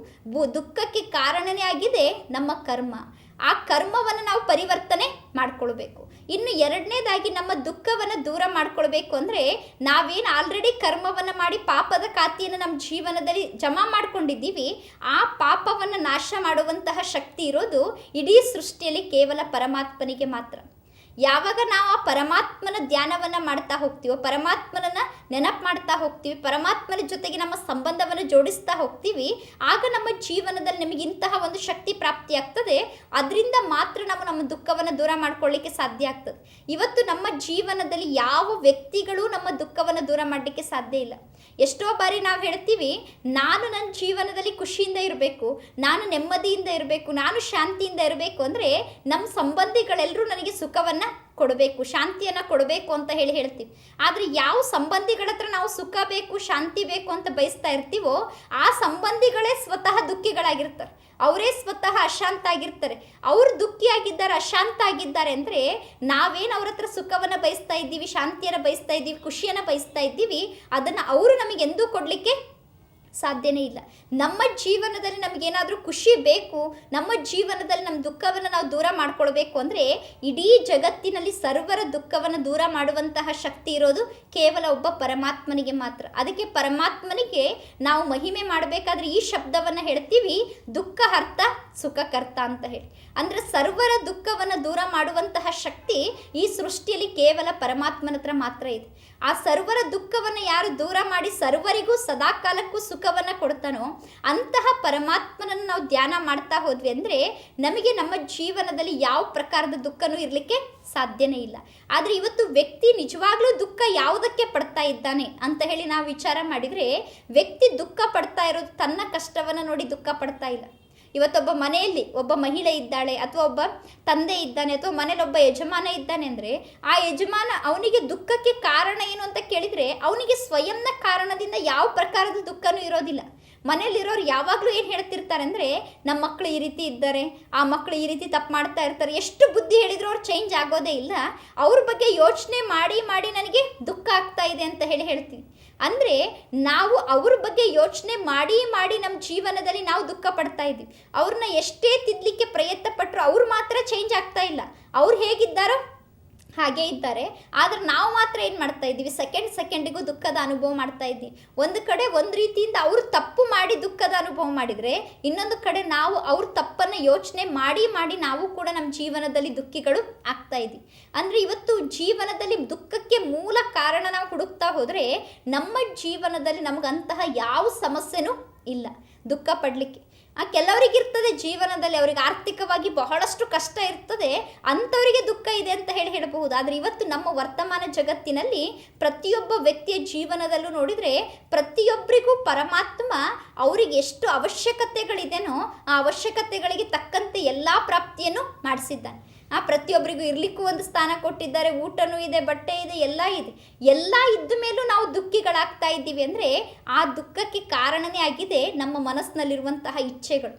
ದುಃಖಕ್ಕೆ ಕಾರಣನೇ ಆಗಿದೆ ನಮ್ಮ ಕರ್ಮ. ಆ ಕರ್ಮವನ್ನು ನಾವು ಪರಿವರ್ತನೆ ಮಾಡಿಕೊಳ್ಬೇಕು. ಇನ್ನು ಎರಡನೇದಾಗಿ ನಮ್ಮ ದುಃಖವನ್ನು ದೂರ ಮಾಡ್ಕೊಳ್ಬೇಕು ಅಂದರೆ ನಾವೇನು ಆಲ್ರೆಡಿ ಕರ್ಮವನ್ನು ಮಾಡಿ ಪಾಪದ ಖಾತೆಯನ್ನು ನಮ್ಮ ಜೀವನದಲ್ಲಿ ಜಮಾ ಮಾಡ್ಕೊಂಡಿದ್ದೀವಿ, ಆ ಪಾಪವನ್ನು ನಾಶ ಮಾಡುವಂತಹ ಶಕ್ತಿ ಇರೋದು ಇಡೀ ಸೃಷ್ಟಿಯಲ್ಲಿ ಕೇವಲ ಪರಮಾತ್ಮನಿಗೆ ಮಾತ್ರ. ಯಾವಾಗ ನಾವು ಆ ಪರಮಾತ್ಮನ ಧ್ಯಾನವನ್ನು ಮಾಡ್ತಾ ಹೋಗ್ತೀವೋ, ಪರಮಾತ್ಮನನ್ನು ನೆನಪು ಮಾಡ್ತಾ ಹೋಗ್ತೀವಿ, ಪರಮಾತ್ಮನ ಜೊತೆಗೆ ನಮ್ಮ ಸಂಬಂಧವನ್ನು ಜೋಡಿಸ್ತಾ ಹೋಗ್ತೀವಿ, ಆಗ ನಮ್ಮ ಜೀವನದಲ್ಲಿ ನಮಗೆ ಇಂತಹ ಒಂದು ಶಕ್ತಿ ಪ್ರಾಪ್ತಿಯಾಗ್ತದೆ. ಅದರಿಂದ ಮಾತ್ರ ನಾವು ನಮ್ಮ ದುಃಖವನ್ನು ದೂರ ಮಾಡ್ಕೊಳ್ಳಿಕ್ಕೆ ಸಾಧ್ಯ ಆಗ್ತದೆ. ಇವತ್ತು ನಮ್ಮ ಜೀವನದಲ್ಲಿ ಯಾವ ವ್ಯಕ್ತಿಗಳು ನಮ್ಮ ದುಃಖವನ್ನು ದೂರ ಮಾಡಲಿಕ್ಕೆ ಸಾಧ್ಯ ಇಲ್ಲ. ಎಷ್ಟೋ ಬಾರಿ ನಾವು ಹೇಳ್ತೀವಿ, ನಾನು ನನ್ನ ಜೀವನದಲ್ಲಿ ಖುಷಿಯಿಂದ ಇರಬೇಕು, ನಾನು ನೆಮ್ಮದಿಯಿಂದ ಇರಬೇಕು, ನಾನು ಶಾಂತಿಯಿಂದ ಇರಬೇಕು ಅಂದರೆ ನಮ್ಮ ಸಂಬಂಧಿಗಳೆಲ್ಲರೂ ನನಗೆ ಸುಖವನ್ನು ಕೊಡಬೇಕು, ಶಾಂತಿಯನ್ನು ಕೊಡಬೇಕು ಅಂತ ಹೇಳ್ತೀವಿ. ಆದರೆ ಯಾವ ಸಂಬಂಧಿಗಳ ಹತ್ರ ನಾವು ಸುಖ ಬೇಕು, ಶಾಂತಿ ಬೇಕು ಅಂತ ಬಯಸ್ತಾ ಇರ್ತೀವೋ ಆ ಸಂಬಂಧಿಗಳೇ ಸ್ವತಃ ದುಃಖಿಗಳಾಗಿರ್ತಾರೆ, ಅವರೇ ಸ್ವತಃ ಅಶಾಂತ ಆಗಿರ್ತಾರೆ. ಅವರು ದುಃಖಿಯಾಗಿದ್ದಾರೆ, ಅಶಾಂತ ಆಗಿದ್ದಾರೆ ಅಂದರೆ ನಾವೇನು ಅವ್ರ ಹತ್ರ ಸುಖವನ್ನು ಬಯಸ್ತಾ ಇದ್ದೀವಿ, ಶಾಂತಿಯನ್ನು ಬಯಸ್ತಾ ಇದ್ದೀವಿ, ಖುಷಿಯನ್ನು ಬಯಸ್ತಾ ಇದ್ದೀವಿ, ಅದನ್ನು ಅವರು ನಮಗೆ ಎಂದೂ ಕೊಡಲಿಕ್ಕೆ ಸಾಧ್ಯನೇ ಇಲ್ಲ. ನಮ್ಮ ಜೀವನದಲ್ಲಿ ನಮಗೇನಾದರೂ ಖುಷಿ ಬೇಕು, ನಮ್ಮ ಜೀವನದಲ್ಲಿ ನಮ್ಮ ದುಃಖವನ್ನು ನಾವು ದೂರ ಮಾಡ್ಕೊಳ್ಬೇಕು ಅಂದರೆ ಇಡೀ ಜಗತ್ತಿನಲ್ಲಿ ಸರ್ವರ ದುಃಖವನ್ನು ದೂರ ಮಾಡುವಂತಹ ಶಕ್ತಿ ಇರೋದು ಕೇವಲ ಒಬ್ಬ ಪರಮಾತ್ಮನಿಗೆ ಮಾತ್ರ. ಅದಕ್ಕೆ ಪರಮಾತ್ಮನಿಗೆ ನಾವು ಮಹಿಮೆ ಮಾಡಬೇಕಾದ್ರೆ ಈ ಶಬ್ದವನ್ನು ಹೇಳ್ತೀವಿ, ದುಃಖಹರ್ತ ಸುಖಕರ್ತ ಅಂತ ಹೇಳಿ. ಅಂದರೆ ಸರ್ವರ ದುಃಖವನ್ನು ದೂರ ಮಾಡುವಂತಹ ಶಕ್ತಿ ಈ ಸೃಷ್ಟಿಯಲ್ಲಿ ಕೇವಲ ಪರಮಾತ್ಮನ ಹತ್ರ ಮಾತ್ರ ಇದೆ. ಆ ಸರ್ವರ ದುಃಖವನ್ನು ಯಾರು ದೂರ ಮಾಡಿ ಸರ್ವರಿಗೂ ಸದಾಕಾಲಕ್ಕೂ ಸುಖವನ್ನು ಕೊಡ್ತಾನೋ ಅಂತಹ ಪರಮಾತ್ಮನನ್ನು ನಾವು ಧ್ಯಾನ ಮಾಡ್ತಾ ಹೋದ್ವಿ ಅಂದರೆ ನಮಗೆ ನಮ್ಮ ಜೀವನದಲ್ಲಿ ಯಾವ ಪ್ರಕಾರದ ದುಃಖನೂ ಇರಲಿಕ್ಕೆ ಸಾಧ್ಯನೇ ಇಲ್ಲ. ಆದರೆ ಇವತ್ತು ವ್ಯಕ್ತಿ ನಿಜವಾಗ್ಲೂ ದುಃಖ ಯಾವುದಕ್ಕೆ ಪಡ್ತಾ ಇದ್ದಾನೆ ಅಂತ ಹೇಳಿ ನಾವು ವಿಚಾರ ಮಾಡಿದರೆ, ವ್ಯಕ್ತಿ ದುಃಖ ಪಡ್ತಾ ಇರೋದು ತನ್ನ ಕಷ್ಟವನ್ನು ನೋಡಿ ದುಃಖ ಪಡ್ತಾ ಇಲ್ಲ. ಇವತ್ತೊಬ್ಬ ಮನೆಯಲ್ಲಿ ಒಬ್ಬ ಮಹಿಳೆ ಇದ್ದಾಳೆ, ಅಥವಾ ಒಬ್ಬ ತಂದೆ ಇದ್ದಾನೆ, ಅಥವಾ ಮನೇಲಿ ಒಬ್ಬ ಯಜಮಾನ ಇದ್ದಾನೆ ಅಂದರೆ ಆ ಯಜಮಾನ ಅವನಿಗೆ ದುಃಖಕ್ಕೆ ಕಾರಣ ಏನು ಅಂತ ಕೇಳಿದರೆ ಅವನಿಗೆ ಸ್ವಯಂನ ಕಾರಣದಿಂದ ಯಾವ ಪ್ರಕಾರದ ದುಃಖನೂ ಇರೋದಿಲ್ಲ. ಮನೇಲಿರೋರು ಯಾವಾಗಲೂ ಏನು ಹೇಳ್ತಿರ್ತಾರೆ ಅಂದರೆ, ನಮ್ಮ ಮಕ್ಕಳು ಈ ರೀತಿ ಇದ್ದಾರೆ, ಆ ಮಕ್ಕಳು ಈ ರೀತಿ ತಪ್ಪು ಮಾಡ್ತಾ ಇರ್ತಾರೆ, ಎಷ್ಟು ಬುದ್ಧಿ ಹೇಳಿದ್ರು ಅವ್ರು ಚೇಂಜ್ ಆಗೋದೇ ಇಲ್ಲ, ಅವ್ರ ಬಗ್ಗೆ ಯೋಚನೆ ಮಾಡಿ ಮಾಡಿ ನನಗೆ ದುಃಖ ಆಗ್ತಾ ಇದೆ ಅಂತ ಹೇಳ್ತೀವಿ. ಅಂದರೆ ನಾವು ಅವ್ರ ಬಗ್ಗೆ ಯೋಚನೆ ಮಾಡಿ ಮಾಡಿ ನಮ್ಮ ಜೀವನದಲ್ಲಿ ನಾವು ದುಃಖ ಪಡ್ತಾ ಇದ್ದೀವಿ. ಅವ್ರನ್ನ ಎಷ್ಟೇ ತಿದ್ದಲಿಕ್ಕೆ ಪ್ರಯತ್ನ ಪಟ್ಟರು ಅವ್ರು ಮಾತ್ರ ಚೇಂಜ್ ಆಗ್ತಾ ಇಲ್ಲ, ಅವ್ರು ಹೇಗಿದ್ದಾರೋ ಹಾಗೇ ಇದ್ದಾರೆ. ಆದರೆ ನಾವು ಮಾತ್ರ ಏನು ಮಾಡ್ತಾ ಇದ್ದೀವಿ, ಸೆಕೆಂಡಿಗೂ ದುಃಖದ ಅನುಭವ ಮಾಡ್ತಾ ಇದ್ದೀವಿ. ಒಂದು ಕಡೆ ಒಂದು ರೀತಿಯಿಂದ ಅವರು ತಪ್ಪು ಮಾಡಿ ದುಃಖದ ಅನುಭವ ಮಾಡಿದರೆ, ಇನ್ನೊಂದು ಕಡೆ ನಾವು ಅವ್ರ ತಪ್ಪನ್ನು ಯೋಚನೆ ಮಾಡಿ ಮಾಡಿ ನಾವು ಕೂಡ ನಮ್ಮ ಜೀವನದಲ್ಲಿ ದುಃಖಿಗಳು ಆಗ್ತಾ ಇದ್ದೀವಿ. ಅಂದರೆ ಇವತ್ತು ಜೀವನದಲ್ಲಿ ದುಃಖಕ್ಕೆ ಮೂಲ ಕಾರಣ ನಾವು ಹುಡುಕ್ತಾ ಹೋದರೆ ನಮ್ಮ ಜೀವನದಲ್ಲಿ ನಮಗಂತಹ ಯಾವ ಸಮಸ್ಯೆನೂ ಇಲ್ಲ ದುಃಖ ಪಡಲಿಕ್ಕೆ. ಕೆಲವರಿಗಿರ್ತದೆ ಜೀವನದಲ್ಲಿ, ಅವರಿಗೆ ಆರ್ಥಿಕವಾಗಿ ಬಹಳಷ್ಟು ಕಷ್ಟ ಇರ್ತದೆ, ಅಂಥವರಿಗೆ ದುಃಖ ಇದೆ ಅಂತ ಹೇಳಬಹುದು. ಆದರೆ ಇವತ್ತು ನಮ್ಮ ವರ್ತಮಾನ ಜಗತ್ತಿನಲ್ಲಿ ಪ್ರತಿಯೊಬ್ಬ ವ್ಯಕ್ತಿಯ ಜೀವನದಲ್ಲೂ ನೋಡಿದರೆ ಪ್ರತಿಯೊಬ್ಬರಿಗೂ ಪರಮಾತ್ಮ ಅವರಿಗೆ ಎಷ್ಟು ಅವಶ್ಯಕತೆಗಳಿದೆನೋ ಆ ಅವಶ್ಯಕತೆಗಳಿಗೆ ತಕ್ಕಂತೆ ಎಲ್ಲ ಪ್ರಾಪ್ತಿಯನ್ನು ಮಾಡಿಸಿದ್ದಾನೆ. ಪ್ರತಿಯೊಬ್ಬರಿಗೂ ಇರಲಿಕ್ಕೂ ಒಂದು ಸ್ಥಾನ ಕೊಟ್ಟಿದ್ದಾರೆ, ಊಟನೂ ಇದೆ, ಬಟ್ಟೆ ಇದೆ, ಎಲ್ಲ ಇದ್ದ ಮೇಲೂ ನಾವು ದುಃಖಿಗಳಾಗ್ತಾ ಇದ್ದೀವಿ ಅಂದರೆ ಆ ದುಃಖಕ್ಕೆ ಕಾರಣನೇ ಆಗಿದೆ ನಮ್ಮ ಮನಸ್ಸಿನಲ್ಲಿರುವಂತಹ ಇಚ್ಛೆಗಳು.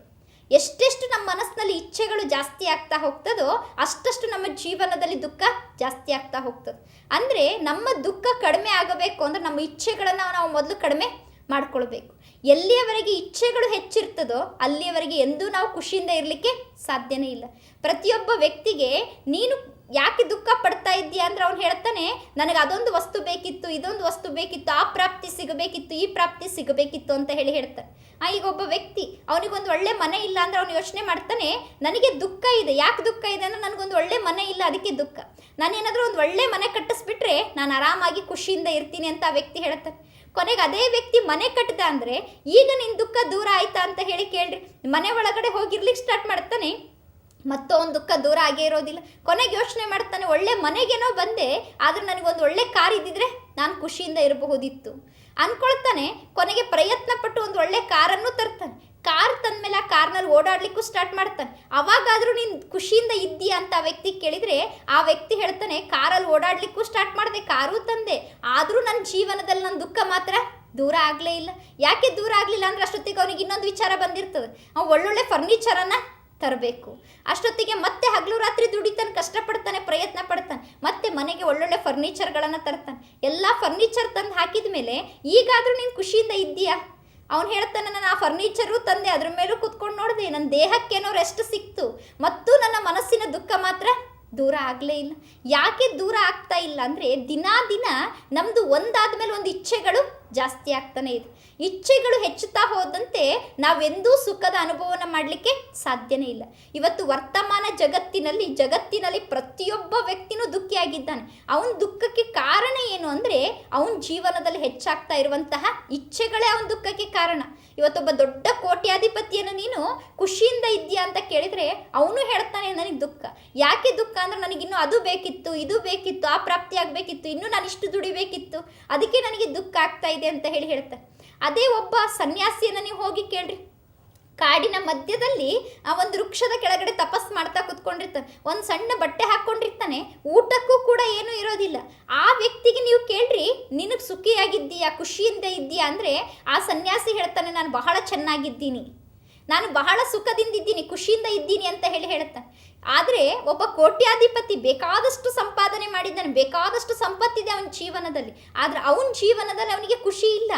ಎಷ್ಟೆಷ್ಟು ನಮ್ಮ ಮನಸ್ಸಿನಲ್ಲಿ ಇಚ್ಛೆಗಳು ಜಾಸ್ತಿ ಆಗ್ತಾ ಹೋಗ್ತದೋ ಅಷ್ಟಷ್ಟು ನಮ್ಮ ಜೀವನದಲ್ಲಿ ದುಃಖ ಜಾಸ್ತಿ ಆಗ್ತಾ ಹೋಗ್ತದೆ. ಅಂದರೆ ನಮ್ಮ ದುಃಖ ಕಡಿಮೆ ಆಗಬೇಕು ಅಂದರೆ ನಮ್ಮ ಇಚ್ಛೆಗಳನ್ನು ನಾವು ಮೊದಲು ಕಡಿಮೆ ಮಾಡ್ಕೊಳ್ಬೇಕು. ಎಲ್ಲಿಯವರೆಗೆ ಇಚ್ಛೆಗಳು ಹೆಚ್ಚಿರ್ತದೋ ಅಲ್ಲಿಯವರೆಗೆ ಎಂದೂ ನಾವು ಖುಷಿಯಿಂದ ಇರಲಿಕ್ಕೆ ಸಾಧ್ಯನೇ ಇಲ್ಲ. ಪ್ರತಿಯೊಬ್ಬ ವ್ಯಕ್ತಿಗೆ ನೀನು ಯಾಕೆ ದುಃಖ ಪಡ್ತಾ ಇದ್ದೀಯಾ ಅಂದರೆ ಅವ್ನು ಹೇಳ್ತಾನೆ, ನನಗೆ ಅದೊಂದು ವಸ್ತು ಬೇಕಿತ್ತು, ಇದೊಂದು ವಸ್ತು ಬೇಕಿತ್ತು, ಆ ಪ್ರಾಪ್ತಿ ಸಿಗಬೇಕಿತ್ತು, ಈ ಪ್ರಾಪ್ತಿ ಸಿಗಬೇಕಿತ್ತು ಅಂತ ಹೇಳ್ತಾನೆ. ಈಗ ಒಬ್ಬ ವ್ಯಕ್ತಿ ಅವನಿಗೊಂದು ಒಳ್ಳೆ ಮನೆ ಇಲ್ಲ ಅಂದರೆ ಅವನು ಯೋಚನೆ ಮಾಡ್ತಾನೆ, ನನಗೆ ದುಃಖ ಇದೆ. ಯಾಕೆ ದುಃಖ ಇದೆ ಅಂದರೆ ನನಗೊಂದು ಒಳ್ಳೆ ಮನೆ ಇಲ್ಲ, ಅದಕ್ಕೆ ದುಃಖ. ನಾನೇನಾದರೂ ಒಂದು ಒಳ್ಳೆ ಮನೆ ಕಟ್ಟಿಸ್ಬಿಟ್ರೆ ನಾನು ಆರಾಮಾಗಿ ಖುಷಿಯಿಂದ ಇರ್ತೀನಿ ಅಂತ ಆ ವ್ಯಕ್ತಿ ಹೇಳ್ತಾನೆ. ಕೊನೆಗೆ ಅದೇ ವ್ಯಕ್ತಿ ಮನೆ ಕಟ್ಟಿದ ಅಂದರೆ ಈಗ ನಿನ್ನ ದುಃಖ ದೂರ ಆಯ್ತಾ ಅಂತ ಕೇಳ್ರಿ, ಮನೆ ಒಳಗಡೆ ಹೋಗಿರ್ಲಿಕ್ಕೆ ಸ್ಟಾರ್ಟ್ ಮಾಡ್ತಾನೆ, ಮತ್ತೊಂದು ದುಃಖ ದೂರ ಆಗೇ ಇರೋದಿಲ್ಲ. ಕೊನೆಗೆ ಯೋಚನೆ ಮಾಡ್ತಾನೆ, ಒಳ್ಳೆ ಮನೆಗೇನೋ ಬಂದೆ, ಆದರೆ ನನಗೊಂದು ಒಳ್ಳೆ ಕಾರ್ ಇದ್ದಿದ್ರೆ ನಾನು ಖುಷಿಯಿಂದ ಇರಬಹುದಿತ್ತು ಅಂದ್ಕೊಳ್ತಾನೆ. ಕೊನೆಗೆ ಪ್ರಯತ್ನ ಪಟ್ಟು ಒಂದು ಒಳ್ಳೆ ಕಾರನ್ನು ತರ್ತಾನೆ. ಕಾರ್ ತಂದಮೇಲೆ ಆ ಕಾರ್ನಲ್ಲಿ ಓಡಾಡಲಿಕ್ಕೂ ಸ್ಟಾರ್ಟ್ ಮಾಡ್ತಾನೆ. ಅವಾಗಾದರೂ ನೀನು ಖುಷಿಯಿಂದ ಇದ್ದೀಯಾ ಅಂತ ಆ ವ್ಯಕ್ತಿ ಕೇಳಿದರೆ ಆ ವ್ಯಕ್ತಿ ಹೇಳ್ತಾನೆ, ಕಾರಲ್ಲಿ ಓಡಾಡಲಿಕ್ಕೂ ಸ್ಟಾರ್ಟ್ ಮಾಡಿದೆ, ಕಾರೂ ತಂದೆ, ಆದರೂ ನನ್ನ ಜೀವನದಲ್ಲಿ ನನ್ನ ದುಃಖ ಮಾತ್ರ ದೂರ ಆಗಲೇ ಇಲ್ಲ. ಯಾಕೆ ದೂರ ಆಗಲಿಲ್ಲ ಅಂದರೆ ಅಷ್ಟೊತ್ತಿಗೆ ಅವನಿಗೆ ಇನ್ನೊಂದು ವಿಚಾರ ಬಂದಿರ್ತದೆ, ಅವ್ನು ಒಳ್ಳೊಳ್ಳೆ ಫರ್ನಿಚರನ್ನು ತರಬೇಕು. ಅಷ್ಟೊತ್ತಿಗೆ ಮತ್ತೆ ಹಗಲು ರಾತ್ರಿ ದುಡಿತಾನೆ, ಕಷ್ಟಪಡ್ತಾನೆ, ಪ್ರಯತ್ನ ಪಡ್ತಾನೆ, ಮತ್ತೆ ಮನೆಗೆ ಒಳ್ಳೊಳ್ಳೆ ಫರ್ನಿಚರ್ಗಳನ್ನು ತರ್ತಾನೆ. ಎಲ್ಲ ಫರ್ನಿಚರ್ ತಂದು ಹಾಕಿದ ಮೇಲೆ ಈಗಾದರೂ ನೀನು ಖುಷಿಯಿಂದ ಇದ್ದೀಯಾ? ಅವ್ನು ಹೇಳ್ತಾನೆ, ನಾನು ಆ ಫರ್ನಿಚರು ತಂದೆ, ಅದ್ರ ಮೇಲೂ ಕೂತ್ಕೊಂಡು ನೋಡಿದೆ, ನನ್ನ ದೇಹಕ್ಕೇನೋ ರೆಸ್ಟ್ ಸಿಕ್ತು, ಮತ್ತು ನನ್ನ ಮನಸ್ಸಿನ ದುಃಖ ಮಾತ್ರ ದೂರ ಆಗಲೇ ಇಲ್ಲ. ಯಾಕೆ ದೂರ ಆಗ್ತಾ ಇಲ್ಲ ಅಂದರೆ ದಿನಾ ದಿನ ನಮ್ಮದು ಒಂದಾದ್ಮೇಲೆ ಒಂದು ಇಚ್ಛೆಗಳು ಜಾಸ್ತಿ ಆಗ್ತಾನೆ ಇದೆ. ಇಚ್ಛೆಗಳು ಹೆಚ್ಚುತ್ತಾ ಹೋದಂತೆ ನಾವೆಂದೂ ಸುಖದ ಅನುಭವನ ಮಾಡಲಿಕ್ಕೆ ಸಾಧ್ಯನೇ ಇಲ್ಲ. ಇವತ್ತು ವರ್ತಮಾನ ಜಗತ್ತಿನಲ್ಲಿ ಪ್ರತಿಯೊಬ್ಬ ವ್ಯಕ್ತಿನೂ ದುಃಖಿಯಾಗಿದ್ದಾನೆ. ಅವನ ದುಃಖಕ್ಕೆ ಕಾರಣ ಏನು ಅಂದರೆ ಅವನ ಜೀವನದಲ್ಲಿ ಹೆಚ್ಚಾಗ್ತಾ ಇರುವಂತಹ ಇಚ್ಛೆಗಳೇ ಅವನ ದುಃಖಕ್ಕೆ ಕಾರಣ. ಇವತ್ತೊಬ್ಬ ದೊಡ್ಡ ಕೋಟ್ಯಾಧಿಪತಿಯನ್ನು ನೀನು ಖುಷಿಯಿಂದ ಇದೆಯಾ ಅಂತ ಕೇಳಿದರೆ ಅವನು ಹೇಳ್ತಾನೆ ನನಗೆ ದುಃಖ. ಯಾಕೆ ದುಃಖ ಅಂದರೆ ನನಗಿನ್ನೂ ಅದು ಬೇಕಿತ್ತು, ಇದು ಬೇಕಿತ್ತು, ಆ ಪ್ರಾಪ್ತಿ ಆಗಬೇಕಿತ್ತು, ಇನ್ನೂ ನಾನು ಇಷ್ಟು ದುಡಿಬೇಕಿತ್ತು, ಅದಕ್ಕೆ ನನಗೆ ದುಃಖ ಆಗ್ತಾ ಇದೆ ಅಂತ ಹೇಳ್ತಾರೆ. ಅದೇ ಒಬ್ಬ ಸನ್ಯಾಸಿಯನ್ನು ನೀವು ಹೋಗಿ ಕೇಳ್ರಿ, ಕಾಡಿನ ಮಧ್ಯದಲ್ಲಿ ಆ ಒಂದು ವೃಕ್ಷದ ಕೆಳಗಡೆ ತಪಸ್ ಮಾಡ್ತಾ ಕುತ್ಕೊಂಡಿರ್ತಾನೆ, ಒಂದು ಸಣ್ಣ ಬಟ್ಟೆ ಹಾಕ್ಕೊಂಡಿರ್ತಾನೆ, ಊಟಕ್ಕೂ ಕೂಡ ಏನೂ ಇರೋದಿಲ್ಲ. ಆ ವ್ಯಕ್ತಿಗೆ ನೀವು ಕೇಳ್ರಿ ನಿನಗೆ ಸುಖಿಯಾಗಿದ್ದೀಯಾ, ಖುಷಿಯಿಂದ ಇದ್ದೀಯಾ ಅಂದರೆ ಆ ಸನ್ಯಾಸಿ ಹೇಳ್ತಾನೆ ನಾನು ಬಹಳ ಚೆನ್ನಾಗಿದ್ದೀನಿ, ನಾನು ಬಹಳ ಸುಖದಿಂದಿದ್ದೀನಿ, ಖುಷಿಯಿಂದ ಇದ್ದೀನಿ ಅಂತ ಹೇಳ್ತಾನೆ. ಆದರೆ ಒಬ್ಬ ಕೋಟ್ಯಾಧಿಪತಿ ಬೇಕಾದಷ್ಟು ಸಂಪಾದನೆ ಮಾಡಿದ್ದಾನೆ, ಬೇಕಾದಷ್ಟು ಸಂಪತ್ತಿದೆ ಅವನ ಜೀವನದಲ್ಲಿ, ಆದರೆ ಅವನ ಜೀವನದಲ್ಲಿ ಅವನಿಗೆ ಖುಷಿ ಇಲ್ಲ.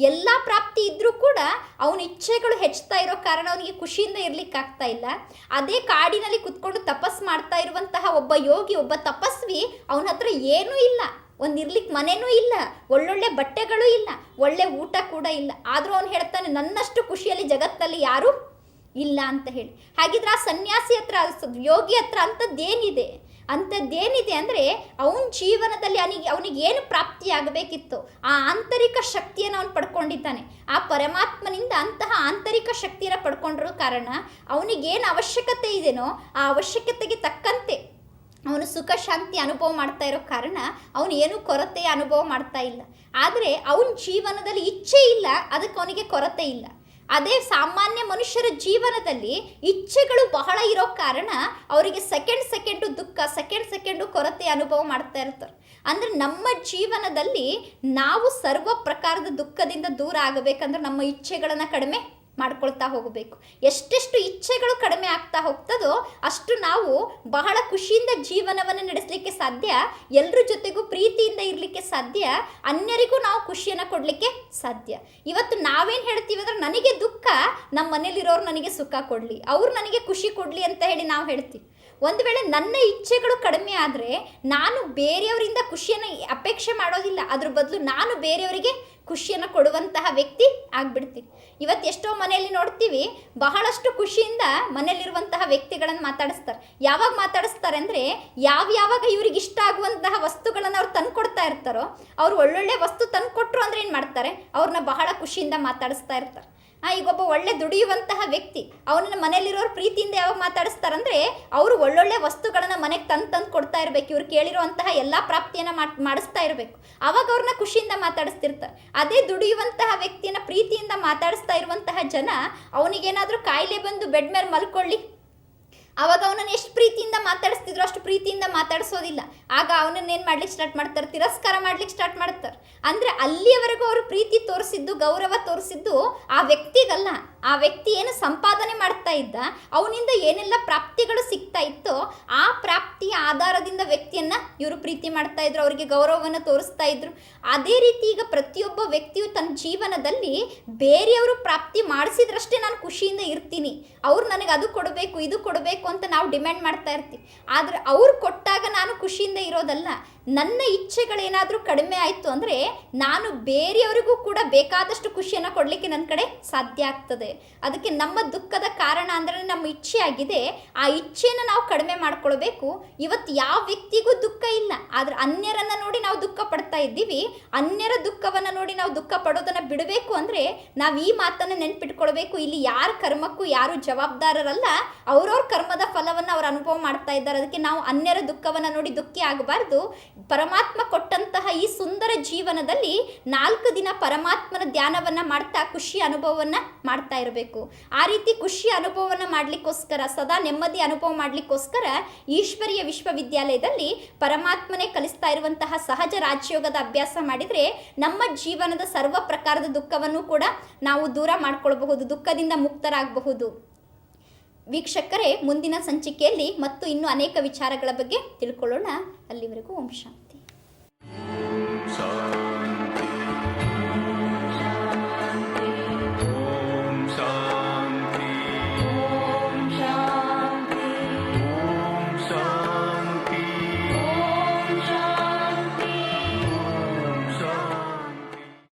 ಎಲ್ಲ ಪ್ರಾಪ್ತಿ ಇದ್ದರೂ ಕೂಡ ಅವನ ಇಚ್ಛೆಗಳು ಹೆಚ್ಚುತ್ತಾ ಇರೋ ಕಾರಣ ಅವನಿಗೆ ಖುಷಿಯಿಂದ ಇರಲಿಕ್ಕಾಗ್ತಾ ಇಲ್ಲ. ಅದೇ ಕಾಡಿನಲ್ಲಿ ಕುತ್ಕೊಂಡು ತಪಸ್ ಮಾಡ್ತಾ ಇರುವಂತಹ ಒಬ್ಬ ಯೋಗಿ, ಒಬ್ಬ ತಪಸ್ವಿ, ಅವನ ಹತ್ರ ಏನೂ ಇಲ್ಲ, ಒಂದು ಇರ್ಲಿಕ್ಕೆ ಮನೆಯೂ ಇಲ್ಲ, ಒಳ್ಳೊಳ್ಳೆ ಬಟ್ಟೆಗಳೂ ಇಲ್ಲ, ಒಳ್ಳೆ ಊಟ ಕೂಡ ಇಲ್ಲ. ಆದರೂ ಅವನು ಹೇಳ್ತಾನೆ ನನ್ನಷ್ಟು ಖುಷಿಯಲ್ಲಿ ಜಗತ್ತಲ್ಲಿ ಯಾರೂ ಇಲ್ಲ ಅಂತ ಹೇಳಿ. ಹಾಗಿದ್ರೆ ಆ ಸನ್ಯಾಸಿ ಹತ್ರ, ಯೋಗಿ ಹತ್ರ ಅಂಥದ್ದೇನಿದೆ ಅಂದರೆ ಅವನ ಜೀವನದಲ್ಲಿ ಅವನಿಗೆ ಏನು ಪ್ರಾಪ್ತಿಯಾಗಬೇಕಿತ್ತು ಆ ಆಂತರಿಕ ಶಕ್ತಿಯನ್ನು ಅವನು ಪಡ್ಕೊಂಡಿದ್ದಾನೆ. ಆ ಪರಮಾತ್ಮನಿಂದ ಅಂತಹ ಆಂತರಿಕ ಶಕ್ತಿಯನ್ನು ಪಡ್ಕೊಂಡಿರೋ ಕಾರಣ ಅವನಿಗೇನು ಅವಶ್ಯಕತೆ ಇದೆಯೋ ಆ ಅವಶ್ಯಕತೆಗೆ ತಕ್ಕಂತೆ ಅವನು ಸುಖ ಶಾಂತಿ ಅನುಭವ ಮಾಡ್ತಾ ಇರೋ ಕಾರಣ ಅವನು ಏನೂ ಕೊರತೆಯ ಅನುಭವ ಮಾಡ್ತಾ ಇಲ್ಲ. ಆದರೆ ಅವನ ಜೀವನದಲ್ಲಿ ಇಚ್ಛೆ ಇಲ್ಲ, ಅದಕ್ಕೆ ಅವನಿಗೆ ಕೊರತೆ ಇಲ್ಲ. ಅದೇ ಸಾಮಾನ್ಯ ಮನುಷ್ಯರ ಜೀವನದಲ್ಲಿ ಇಚ್ಛೆಗಳು ಬಹಳ ಇರೋ ಕಾರಣ ಅವರಿಗೆ ಸೆಕೆಂಡು ದುಃಖ, ಸೆಕೆಂಡು ಕೊರತೆ ಅನುಭವ ಮಾಡ್ತಾ ಇರ್ತಾರೆ. ಅಂದರೆ ನಮ್ಮ ಜೀವನದಲ್ಲಿ ನಾವು ಸರ್ವ ಪ್ರಕಾರದ ದುಃಖದಿಂದ ದೂರ ಆಗಬೇಕಂದ್ರೆ ನಮ್ಮ ಇಚ್ಛೆಗಳನ್ನು ಕಡಿಮೆ ಮಾಡ್ಕೊಳ್ತಾ ಹೋಗಬೇಕು. ಎಷ್ಟೆಷ್ಟು ಇಚ್ಛೆಗಳು ಕಡಿಮೆ ಆಗ್ತಾ ಹೋಗ್ತದೋ ಅಷ್ಟು ನಾವು ಬಹಳ ಖುಷಿಯಿಂದ ಜೀವನವನ್ನು ನಡೆಸಲಿಕ್ಕೆ ಸಾಧ್ಯ, ಎಲ್ಲರ ಜೊತೆಗೂ ಪ್ರೀತಿಯಿಂದ ಇರಲಿಕ್ಕೆ ಸಾಧ್ಯ, ಅನ್ಯರಿಗೂ ನಾವು ಖುಷಿಯನ್ನು ಕೊಡಲಿಕ್ಕೆ ಸಾಧ್ಯ. ಇವತ್ತು ನಾವೇನು ಹೇಳ್ತೀವಿ ಅಂದರೆ ನನಗೆ ದುಃಖ, ನಮ್ಮ ಮನೇಲಿರೋರು ನನಗೆ ಸುಖ ಕೊಡಲಿ, ಅವ್ರು ನನಗೆ ಖುಷಿ ಕೊಡಲಿ ಅಂತ ಹೇಳಿ ನಾವು ಹೇಳ್ತೀವಿ. ಒಂದು ವೇಳೆ ನನ್ನ ಇಚ್ಛೆಗಳು ಕಡಿಮೆ ಆದರೆ ನಾನು ಬೇರೆಯವರಿಂದ ಖುಷಿಯನ್ನು ಅಪೇಕ್ಷೆ ಮಾಡೋದಿಲ್ಲ, ಅದ್ರ ಬದಲು ನಾನು ಬೇರೆಯವರಿಗೆ ಖುಷಿಯನ್ನು ಕೊಡುವಂತಹ ವ್ಯಕ್ತಿ ಆಗಿಬಿಡ್ತೀನಿ. ಇವತ್ತು ಎಷ್ಟೋ ಮನೆಯಲ್ಲಿ ನೋಡ್ತೀವಿ, ಬಹಳಷ್ಟು ಖುಷಿಯಿಂದ ಮನೆಯಲ್ಲಿರುವಂತಹ ವ್ಯಕ್ತಿಗಳನ್ನು ಮಾತಾಡಿಸ್ತಾರೆ. ಯಾವಾಗ ಮಾತಾಡಿಸ್ತಾರೆ ಅಂದರೆ ಯಾವಾಗ ಇವ್ರಿಗೆ ಇಷ್ಟ ಆಗುವಂತಹ ವಸ್ತುಗಳನ್ನು ಅವ್ರು ತಂದು ಕೊಡ್ತಾ ಇರ್ತಾರೋ, ಅವ್ರು ಒಳ್ಳೊಳ್ಳೆ ವಸ್ತು ತಂದು ಕೊಟ್ಟರು ಅಂದರೆ ಏನು ಮಾಡ್ತಾರೆ, ಅವ್ರನ್ನ ಬಹಳ ಖುಷಿಯಿಂದ ಮಾತಾಡಿಸ್ತಾ ಇರ್ತಾರೆ. ಈಗ ಒಬ್ಬ ಒಳ್ಳೆ ದುಡಿಯುವಂತಹ ವ್ಯಕ್ತಿ, ಅವನನ್ನ ಮನೆಯಲ್ಲಿರೋರು ಪ್ರೀತಿಯಿಂದ ಯಾವಾಗ ಮಾತಾಡಿಸ್ತಾರಂದರೆ ಅವರು ಒಳ್ಳೊಳ್ಳೆ ವಸ್ತುಗಳನ್ನು ಮನೆಗೆ ತಂದು ಕೊಡ್ತಾ ಇರಬೇಕು, ಇವ್ರು ಕೇಳಿರುವಂತಹ ಎಲ್ಲ ಪ್ರಾಪ್ತಿಯನ್ನು ಮಾಡಿಸ್ತಾ ಇರಬೇಕು, ಆವಾಗ ಅವ್ರನ್ನ ಖುಷಿಯಿಂದ ಮಾತಾಡಿಸ್ತಿರ್ತಾರೆ. ಅದೇ ದುಡಿಯುವಂತಹ ವ್ಯಕ್ತಿಯನ್ನು ಪ್ರೀತಿಯಿಂದ ಮಾತಾಡಿಸ್ತಾ ಇರುವಂತಹ ಜನ ಅವನಿಗೇನಾದರೂ ಕಾಯಿಲೆ ಬಂದು ಬೆಡ್ ಮೇಲೆ ಮಲ್ಕೊಳ್ಳಿ, ಆವಾಗ ಅವನನ್ನು ಎಷ್ಟು ಪ್ರೀತಿಯಿಂದ ಮಾತಾಡಿಸ್ತಿದ್ರು ಅಷ್ಟು ಪ್ರೀತಿಯಿಂದ ಮಾತಾಡಿಸೋದಿಲ್ಲ. ಆಗ ಅವನನ್ನು ಏನು ಮಾಡ್ಲಿಕ್ಕೆ ಸ್ಟಾರ್ಟ್ ಮಾಡ್ತಾರೆ, ತಿರಸ್ಕಾರ ಮಾಡ್ಲಿಕ್ಕೆ ಸ್ಟಾರ್ಟ್ ಮಾಡ್ತಾರೆ. ಅಂದರೆ ಅಲ್ಲಿಯವರೆಗೂ ಅವರು ಪ್ರೀತಿ ತೋರಿಸಿದ್ದು, ಗೌರವ ತೋರಿಸಿದ್ದು ಆ ವ್ಯಕ್ತಿಗಲ್ಲ, ಆ ವ್ಯಕ್ತಿ ಏನು ಸಂಪಾದನೆ ಮಾಡ್ತಾ ಇದ್ದ, ಅವನಿಂದ ಏನೆಲ್ಲ ಪ್ರಾಪ್ತಿಗಳು ಸಿಗ್ತಾ ಇತ್ತೋ ಆ ಪ್ರಾಪ್ತಿಯ ಆಧಾರದಿಂದ ವ್ಯಕ್ತಿಯನ್ನು ಇವರು ಪ್ರೀತಿ ಮಾಡ್ತಾ ಇದ್ರು, ಅವರಿಗೆ ಗೌರವವನ್ನು ತೋರಿಸ್ತಾ ಇದ್ರು. ಅದೇ ರೀತಿ ಈಗ ಪ್ರತಿಯೊಬ್ಬ ವ್ಯಕ್ತಿಯು ತನ್ನ ಜೀವನದಲ್ಲಿ ಬೇರೆಯವರು ಪ್ರಾಪ್ತಿ ಮಾಡಿಸಿದ್ರಷ್ಟೇ ನಾನು ಖುಷಿಯಿಂದ ಇರ್ತೀನಿ, ಅವ್ರು ನನಗೆ ಅದು ಕೊಡಬೇಕು, ಇದು ಕೊಡಬೇಕು ಅಂತ ನಾವು ಡಿಮ್ಯಾಂಡ್ ಮಾಡ್ತಾ ಇರ್ತೀವಿ. ಆದರೆ ಅವ್ರು ಕೊಟ್ಟಾಗ ನಾನು ಖುಷಿಯಿಂದ ಇರೋದಲ್ಲ, ನನ್ನ ಇಚ್ಛೆಗಳೇನಾದರೂ ಕಡಿಮೆ ಆಯಿತು ಅಂದರೆ ನಾನು ಬೇರೆಯವರಿಗೂ ಕೂಡ ಬೇಕಾದಷ್ಟು ಖುಷಿಯನ್ನು ಕೊಡಲಿಕ್ಕೆ ನನ್ನ ಕಡೆ ಸಾಧ್ಯ ಆಗ್ತದೆ. ಅದಕ್ಕೆ ನಮ್ಮ ದುಃಖದ ಕಾರಣ ಅಂದರೆ ನಮ್ಮ ಇಚ್ಛೆ ಆಗಿದೆ. ಆ ಇಚ್ಛೆಯನ್ನು ನಾವು ಕಡಿಮೆ ಮಾಡ್ಕೊಳ್ಬೇಕು. ಇವತ್ತು ಯಾವ ವ್ಯಕ್ತಿಗೂ ದುಃಖ ಇಲ್ಲ, ಆದರೆ ಅನ್ಯರನ್ನು ನೋಡಿ ನಾವು ದುಃಖ ಪಡ್ತಾ ಇದ್ದೀವಿ. ಅನ್ಯರ ದುಃಖವನ್ನು ನೋಡಿ ನಾವು ದುಃಖ ಪಡೋದನ್ನು ಬಿಡಬೇಕು ಅಂದರೆ ನಾವು ಈ ಮಾತನ್ನು ನೆನ್ಪಿಟ್ಕೊಳ್ಬೇಕು, ಇಲ್ಲಿ ಯಾರ ಕರ್ಮಕ್ಕೂ ಯಾರು ಜವಾಬ್ದಾರರಲ್ಲ, ಅವ್ರವ್ರ ಕರ್ಮದ ಫಲವನ್ನು ಅವ್ರು ಅನುಭವ ಮಾಡ್ತಾ ಇದ್ದಾರೆ. ಅದಕ್ಕೆ ನಾವು ಅನ್ಯರ ದುಃಖವನ್ನು ನೋಡಿ ದುಃಖಿ ಆಗಬಾರ್ದು. ಪರಮಾತ್ಮ ಕೊಟ್ಟಂತಹ ಈ ಸುಂದರ ಜೀವನದಲ್ಲಿ 4 ದಿನ ಪರಮಾತ್ಮನ ಧ್ಯಾನವನ್ನು ಮಾಡ್ತಾ ಖುಷಿ ಅನುಭವವನ್ನು ಮಾಡ್ತಾ ಇರಬೇಕು. ಆ ರೀತಿ ಖುಷಿ ಅನುಭವವನ್ನು ಮಾಡಲಿಕ್ಕೋಸ್ಕರ, ಸದಾ ನೆಮ್ಮದಿ ಅನುಭವ ಮಾಡಲಿಕ್ಕೋಸ್ಕರ ಈಶ್ವರೀಯ ವಿಶ್ವವಿದ್ಯಾಲಯದಲ್ಲಿ ಪರಮಾತ್ಮನೇ ಕಲಿಸ್ತಾ ಇರುವಂತಹ ಸಹಜ ರಾಜಯೋಗದ ಅಭ್ಯಾಸ ಮಾಡಿದರೆ ನಮ್ಮ ಜೀವನದ ಸರ್ವ ಪ್ರಕಾರದ ದುಃಖವನ್ನು ಕೂಡ ನಾವು ದೂರ ಮಾಡ್ಕೊಳ್ಬಹುದು, ದುಃಖದಿಂದ ಮುಕ್ತರಾಗಬಹುದು. ವೀಕ್ಷಕರೇ, ಮುಂದಿನ ಸಂಚಿಕೆಯಲ್ಲಿ ಮತ್ತು ಇನ್ನೂ ಅನೇಕ ವಿಚಾರಗಳ ಬಗ್ಗೆ ತಿಳ್ಕೊಳ್ಳೋಣ. ಅಲ್ಲಿವರೆಗೂ ಓಂ ಶಾಂತಿ.